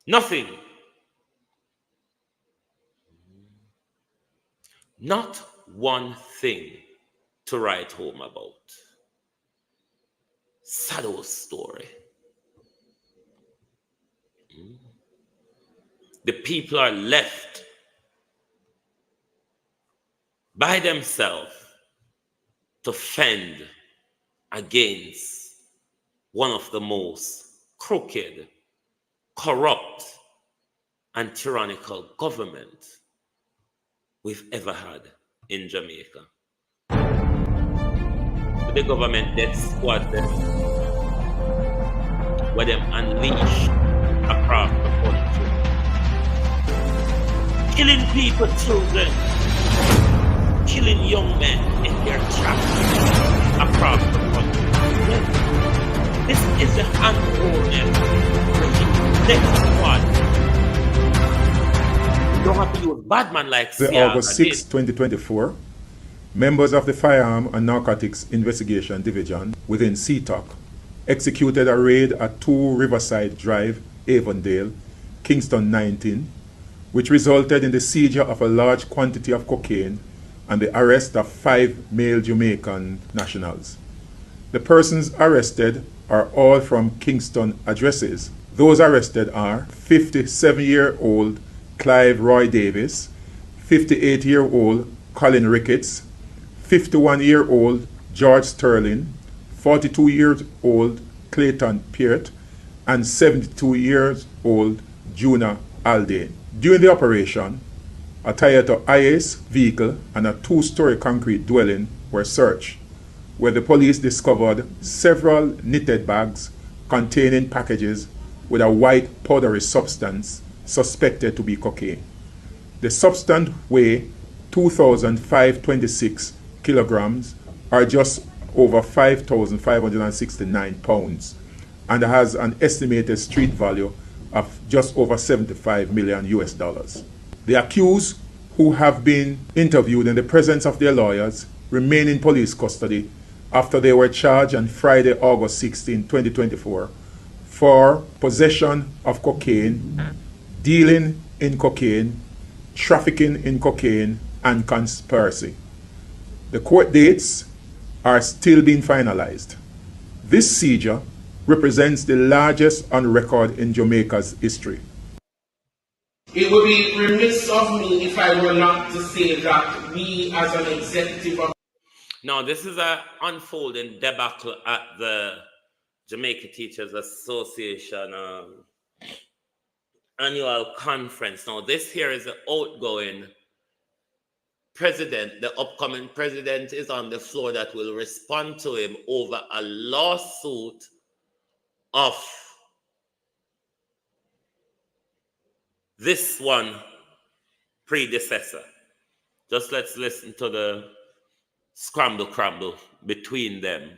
Nothing. Not one thing to write home about. Sad old story. The people are left by themselves to fend against one of the most crooked, corrupt, and tyrannical government we've ever had in Jamaica. The government death squad them, where them unleash across the country, killing people, children, killing young men in their tracks across the country. Yes. This is the handholding death squad. You don't have to use bad man like The August 6, 2024, members of the Firearm and Narcotics Investigation Division within CTOC executed a raid at 2 Riverside Drive, Avondale, Kingston 19, which resulted in the seizure of a large quantity of cocaine and the arrest of 5 male Jamaican nationals. The persons arrested are all from Kingston addresses. Those arrested are 57-year-old Clive Roy Davis, 58-year-old Colin Ricketts, 51-year-old George Sterling, 42-year-old Clayton Peart, and 72-year-old Juna Aldane. During the operation, a Toyota IAS vehicle and a 2-story concrete dwelling were searched, where the police discovered several knitted bags containing packages with a white powdery substance suspected to be cocaine. The substance weighs 2,526 kilograms, or just over 5,569 pounds, and has an estimated street value of just over 75 million US dollars. The accused, who have been interviewed in the presence of their lawyers, remain in police custody after they were charged on Friday, August 16, 2024, for possession of cocaine, dealing in cocaine, trafficking in cocaine, and conspiracy. The court dates are still being finalized. This seizure represents the largest on record in Jamaica's history. It would be remiss of me if I were not to say that we as an executive of... Now, this is an unfolding debacle at the Jamaica Teachers Association annual conference. Now, this here is the outgoing president. The upcoming president is on the floor that will respond to him over a lawsuit of this one predecessor. Just let's listen to the scramble between them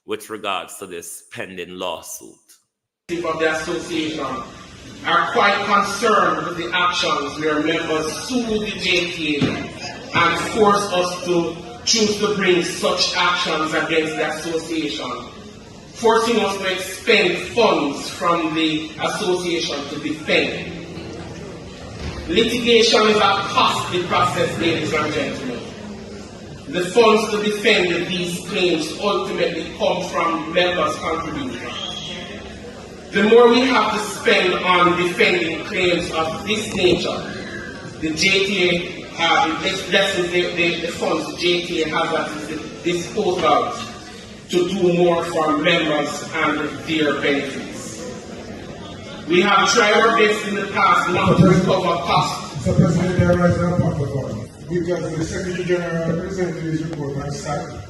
with regards to this pending lawsuit. Of the association are quite concerned with the actions where members sue the JTA and force us to choose to bring such actions against the association, forcing us to expend funds from the association to defend. Litigation is a costly process, ladies and gentlemen. The funds to defend these claims ultimately come from members' contributions. The more we have to spend on defending claims of this nature, the JTA, the funds the JTA has at its disposal to do more for members and their benefits. We have tried our best in the past not to recover costs. Mr. President, there is a point of order. Because the Secretary General presented his report on Saturday,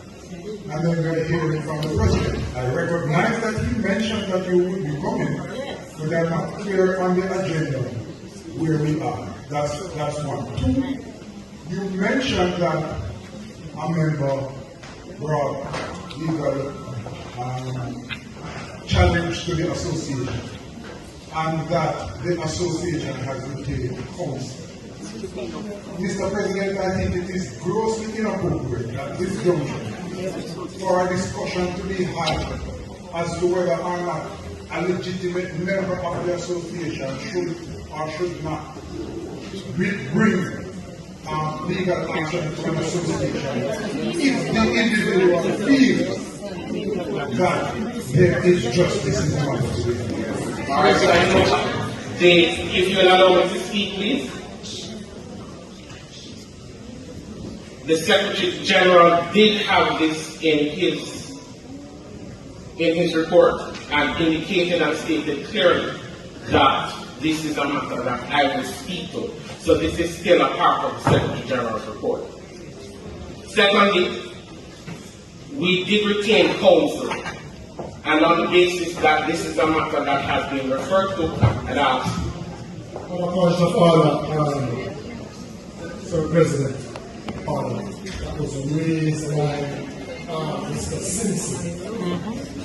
and then we are hearing from the President. I recognize that he mentioned that you would be coming, but I'm not clear on the agenda where we are. That's one. Two, you mentioned that a member brought legal challenge to the association, and that the association has retained counsel. Mr. President, I think it is grossly inappropriate at this juncture for a discussion to be had as to whether or not a legitimate member of the association should or should not bring legal action to an association if the individual feels that there is justice in the matter. All right, so I know if you allow me to speak, please. The Secretary General did have this in his report and indicated and stated clearly that this is a matter that I will speak to. So this is still a part of the Secretary General's report. Secondly, we did retain counsel, and on the basis that this is a matter that has been referred to and asked. On a point of order, Sir President. That was raised by Mr. Simpson.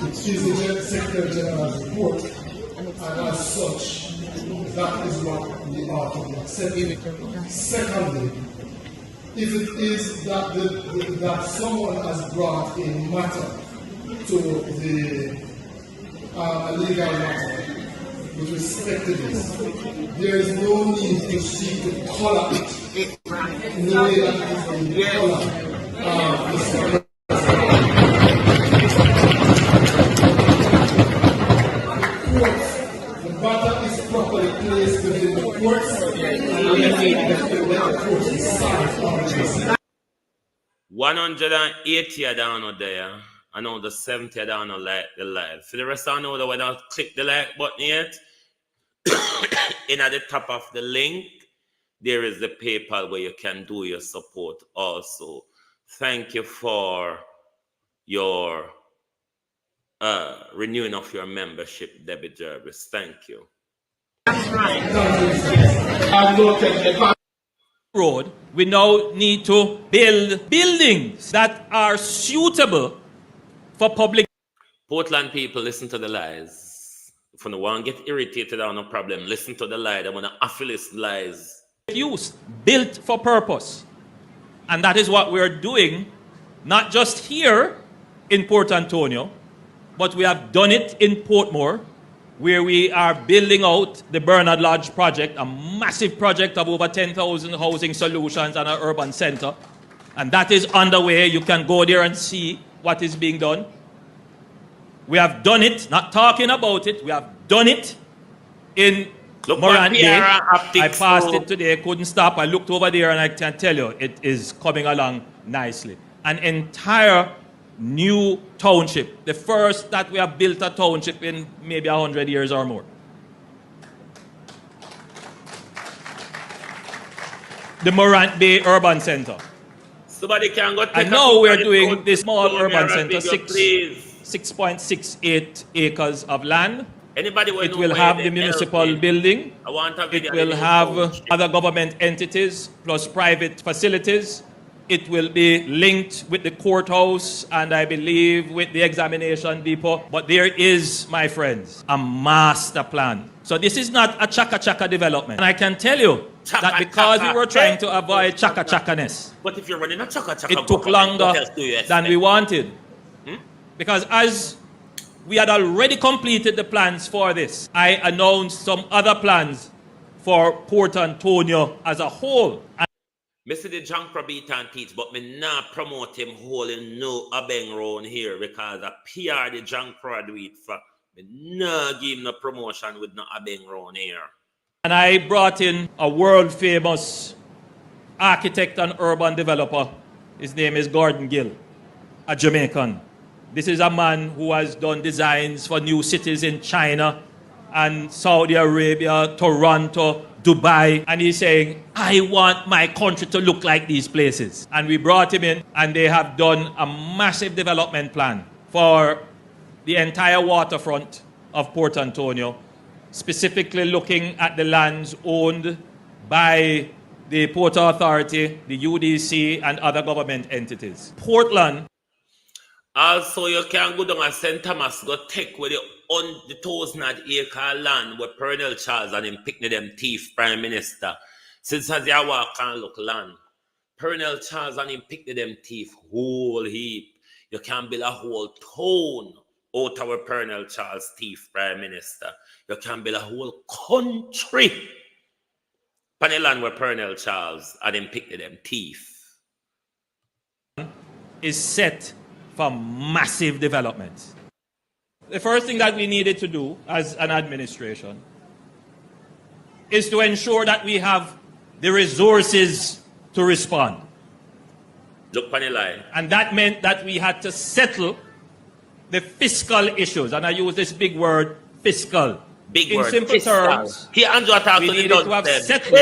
It is the Secretary General's report, and as such, that is what we are to be accepting. Secondly, if it is that someone has brought a matter to the legal matter with respect to this, there is no need to seek to color it in the way that it is being colored. Mr. The matter is properly placed within the courts, and the courts decide on this. 180 are down there. I know the 70 are down on the live. For the rest, I know that when I click the like button yet, in at the top of the link, there is the PayPal where you can do your support also. Thank you for your renewing of your membership, Debbie Jervis. Thank you. That's right. Road, we now need to build buildings that are suitable for public. Portland people, listen to the lies. If you want to get irritated or no problem, listen to the lie. I want to affiliate lies. Use, built for purpose. And that is what we're doing, not just here in Port Antonio, but we have done it in Portmore, where we are building out the Bernard Lodge project, a massive project of over 10,000 housing solutions and an urban center. And that is underway. You can go there and see what is being done. We have done it, not talking about it, we have done it in Morant Bay. I passed it today, couldn't stop. I looked over there and I can tell you, it is coming along nicely. An entire new township, the first that we have built a township in maybe 100 years or more. The Morant Bay Urban Center. Somebody can go take and now we're doing this small urban center, 6.68 acres of land, Anybody will It know will where have the the municipal help is. building. I want a video It will of the have coach. other government entities plus private facilities. It will be linked with the courthouse and I believe with the examination depot. But there is, my friends, a master plan. So this is not a chaka-chaka development. And I can tell you that because we were trying to avoid chaka-chaka-ness, But if you're running a chaka-chaka it took government, longer what else do you than we expect? wanted. Because as we had already completed the plans for this, I announced some other plans for Port Antonio as a whole. Me see the John Crabbeat and teach, but me not promote him holding no abeng round here because a PR the John Crab do it for. Me not give him no promotion with no abeng round here. And I brought in a world famous architect and urban developer. His name is Gordon Gill, a Jamaican. This is a man who has done designs for new cities in China and Saudi Arabia, Toronto, Dubai. And he's saying, I want my country to look like these places. And we brought him in and they have done a massive development plan for the entire waterfront of Port Antonio, specifically looking at the lands owned by the Port Authority, the UDC, and other government entities. Portland. Also, you can go down to St. Thomas, go take with the 1,000-acre land where Colonel Charles and him picnic them thief prime minister. Since as you walk and look land, Colonel Charles and him picnic them thief whole heap. You can build a whole town out of where Colonel Charles thief prime minister. You can build a whole country on the land where Colonel Charles and him picnic them thief. Is set for massive development. The first thing that we needed to do as an administration is to ensure that we have the resources to respond. Look on the line. And that meant that we had to settle the fiscal issues. And I use this big word, fiscal. Big in word, simple fiscal. terms, Here, Andrew, we needed to have settled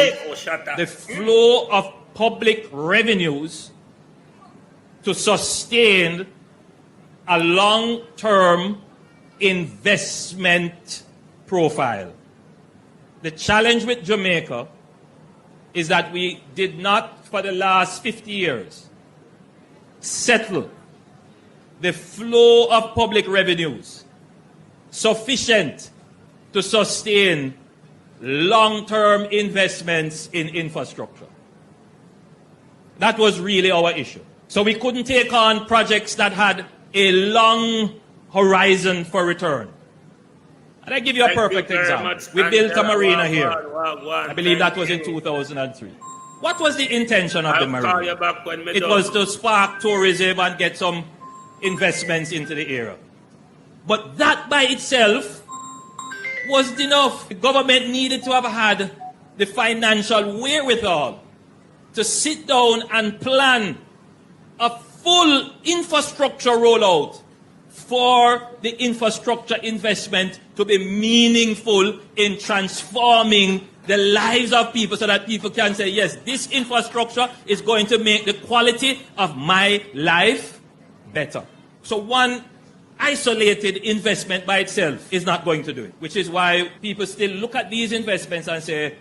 the flow of public revenues to sustain a long-term investment profile. The challenge with Jamaica is that we did not, for the last 50 years, settle the flow of public revenues sufficient to sustain long-term investments in infrastructure. That was really our issue. So we couldn't take on projects that had a long horizon for return. And I give you a perfect example. We built a marina here. I believe that was in 2003. What was the intention of the marina? It was to spark tourism and get some investments into the area. But that by itself wasn't enough. The government needed to have had the financial wherewithal to sit down and plan a full infrastructure rollout for the infrastructure investment to be meaningful in transforming the lives of people so that people can say, yes, this infrastructure is going to make the quality of my life better. So one isolated investment by itself is not going to do it, which is why people still look at these investments and say,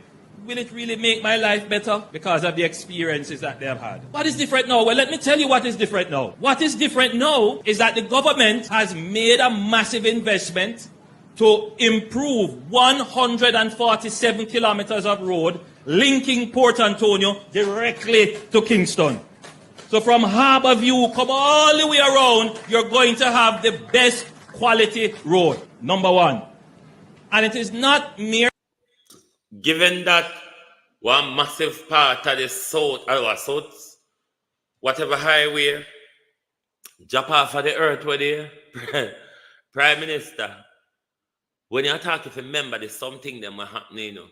will it really make my life better? Because of the experiences that they have had. What is different now? Well, let me tell you what is different now. What is different now is that the government has made a massive investment to improve 147 kilometers of road linking Port Antonio directly to Kingston. So from Harbour View, come all the way around, you're going to have the best quality road, number one. And it is not mere... Given that one massive part of the south, whatever highway, drop off of the earth where they Prime Minister, when you're talking to member, there's something that might happen, you know.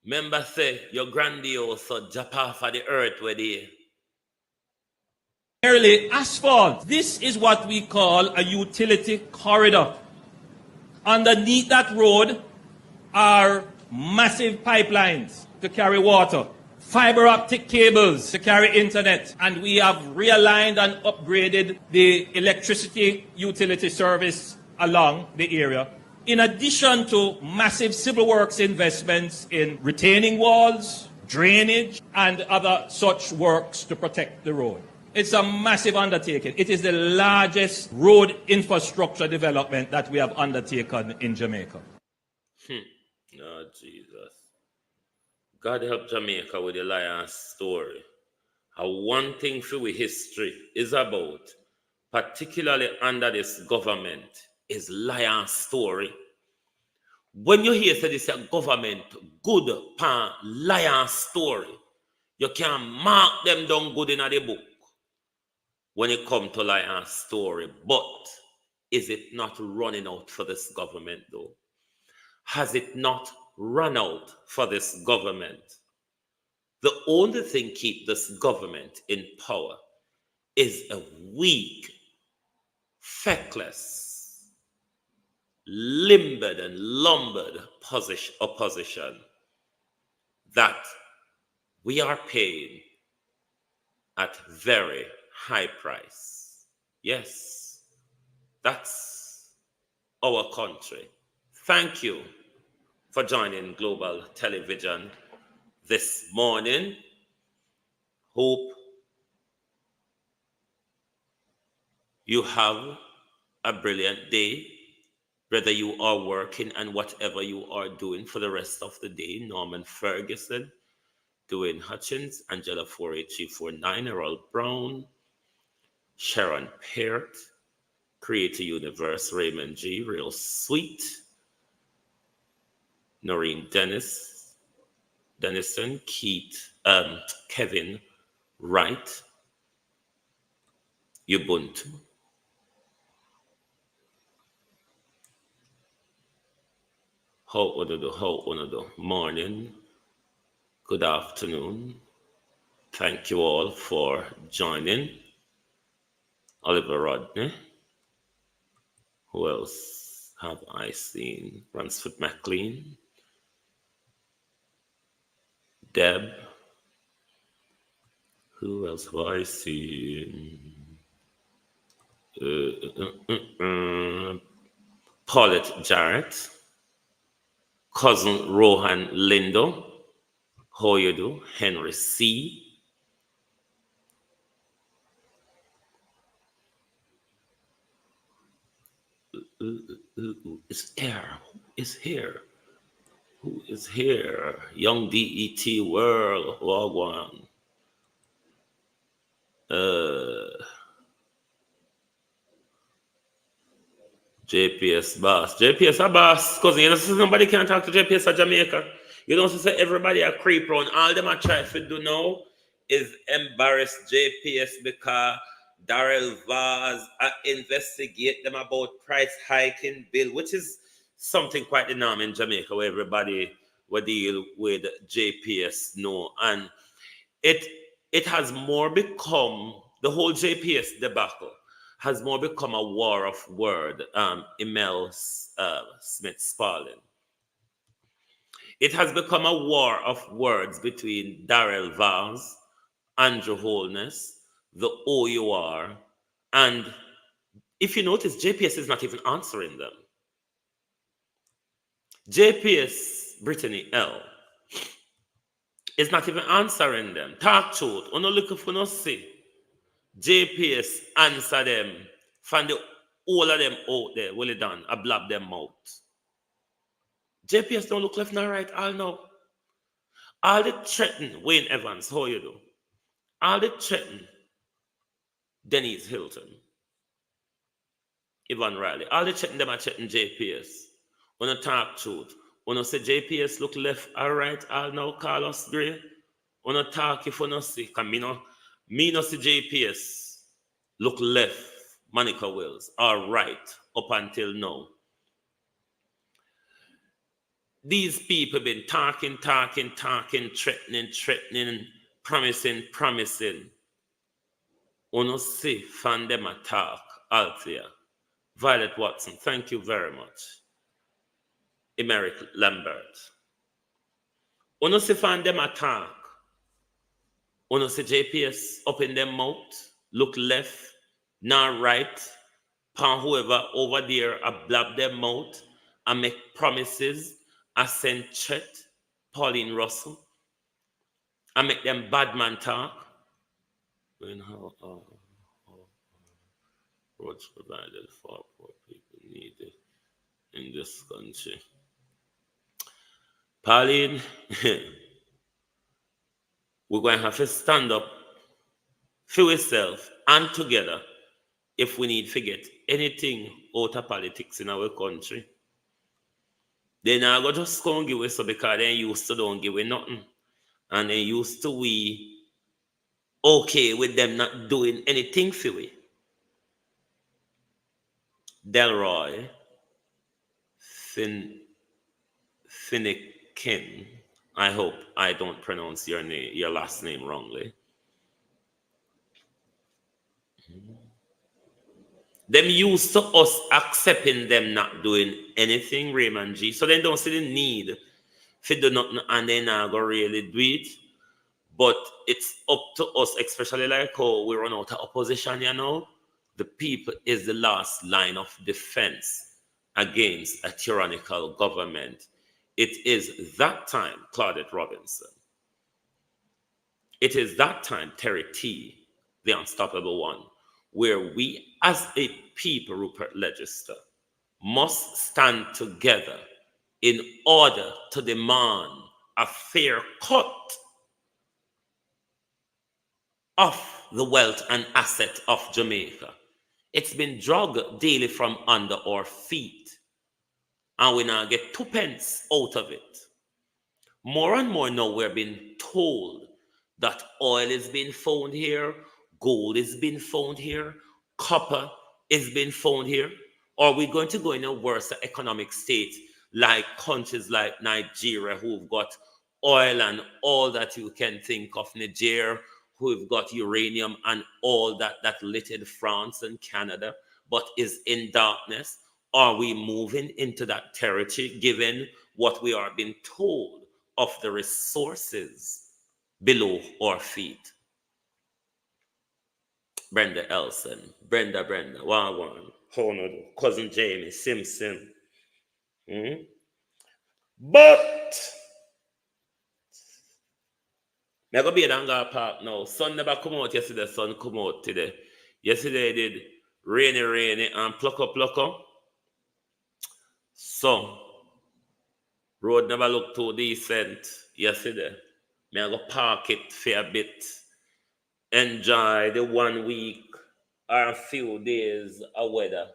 Member say, your grandiose, so drop off of the earth where they merely asphalt. This is what we call a utility corridor. Underneath that road are massive pipelines to carry water, fiber optic cables to carry internet, and we have realigned and upgraded the electricity utility service along the area. In addition to massive civil works investments in retaining walls, drainage, and other such works to protect the road. It's a massive undertaking. It is the largest road infrastructure development that we have undertaken in Jamaica. Oh, Jesus. God help Jamaica with the lion story. One thing for we history is about, particularly under this government, is lion story. When you hear say this government good pan lion story, you can mark them down good in the book when it comes to lion story. But is it not running out for this government though? Has it not run out for this government? The only thing keep this government in power is a weak, feckless, limbered and lumbered opposition that we are paying at very high price. Yes, that's our country. Thank you for joining Global Television this morning. Hope you have a brilliant day, whether you are working and whatever you are doing for the rest of the day. Norman Ferguson, Dwayne Hutchins, Angela 48349, Errol Brown, Sharon Peart, Creator Universe, Raymond G, Real Sweet, Noreen Dennison, Kevin Wright, Ubuntu, how onodo, morning, good afternoon. Thank you all for joining. Oliver Rodney. Who else have I seen? Ransford McLean. Deb. Who else have I seen? Paulette Jarrett. Cousin Rohan Lindo. How you do? Henry C. Is here? Who is here? Who is here? Young DET World, Wagwan. JPS boss. JPS a boss. Because you know, somebody can't talk to JPS at Jamaica. You don't say everybody a creep around. All them are trying to do now is embarrass JPS because Darrell Vaz investigate them about price hiking bill, which is something quite the norm in Jamaica where everybody will deal with JPS no. And it has more become, the whole JPS debacle has more become a war of word, Emil Smith Sparling. It has become a war of words between Darrell Vaz, Andrew Holness, the OUR, and if you notice, JPS is not even answering them. JPS Brittany L is not even answering them. Talk truth, on no look for no see. JPS answer them, find all of them out there, will it done, I blab them out. JPS don't look left nor right, I'll know. All the threaten Wayne Evans, how you do? All the threaten Denise Hilton, Ivan Riley, all the threaten them are threaten JPS. When I talk truth, when I say JPS look left or right, I'll know Carlos Gray. When I talk if I no see, because me no see JPS look left, Monica Wells, or right up until now. These people been talking, threatening, promising. Uno see fan them attack, Althea. Violet Watson, thank you very much. Emerick Lambert. Uno see fan them attack. Uno see JPS up in them mouth, look left, not right, pan whoever over there, a blab them mouth, I make promises, I send Chet, Pauline Russell, I make them bad man talk. When how roads provided for poor people needed in this country. Pauline, we're going to have to stand up for ourselves and together if we need to get anything out of politics in our country. Then I go just go and give us so because they used to don't give away nothing. And they used to we okay with them not doing anything for we. Delroy Finnekin. I hope I don't pronounce your name, your last name wrongly. Them used to us accepting them not doing anything, Raymond G. So they don't see the need for do nothing and they not go really do it. But it's up to us, especially like how we run out of opposition, you know. The people is the last line of defense against a tyrannical government. It is that time, Claudette Robinson. It is that time, Terry T., the unstoppable one, where we as a people, Rupert Legislature, must stand together in order to demand a fair cut of the wealth and asset of Jamaica. It's been dragged daily from under our feet, and we now get 2 pence out of it. More and more now we're being told that oil is being found here, gold is being found here, copper is being found here. Or are we going to go in a worse economic state like countries like Nigeria, who've got oil and all that you can think of, Niger, who've got uranium and all that littered France and Canada, but is in darkness? Are we moving into that territory given what we are being told of the resources below our feet? Brenda Elson, Brenda, Wagwan, Honor, Cousin Jamie, Simpson. But I go be at Angar Park now. Sun never come out yesterday, sun come out today. Yesterday did rainy and pluck up. So road never looked too decent yesterday. Me I go park it for a bit. Enjoy the 1 week or a few days of weather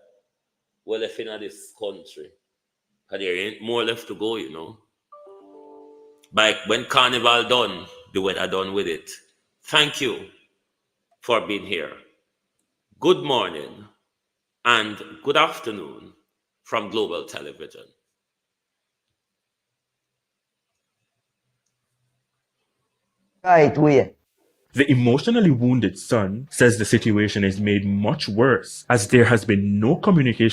we left in this country. Because there ain't more left to go, you know. But when Carnival done, the weather done with it. Thank you for being here. Good morning and good afternoon from Global Television. Right way. The emotionally wounded son says the situation is made much worse as there has been no communication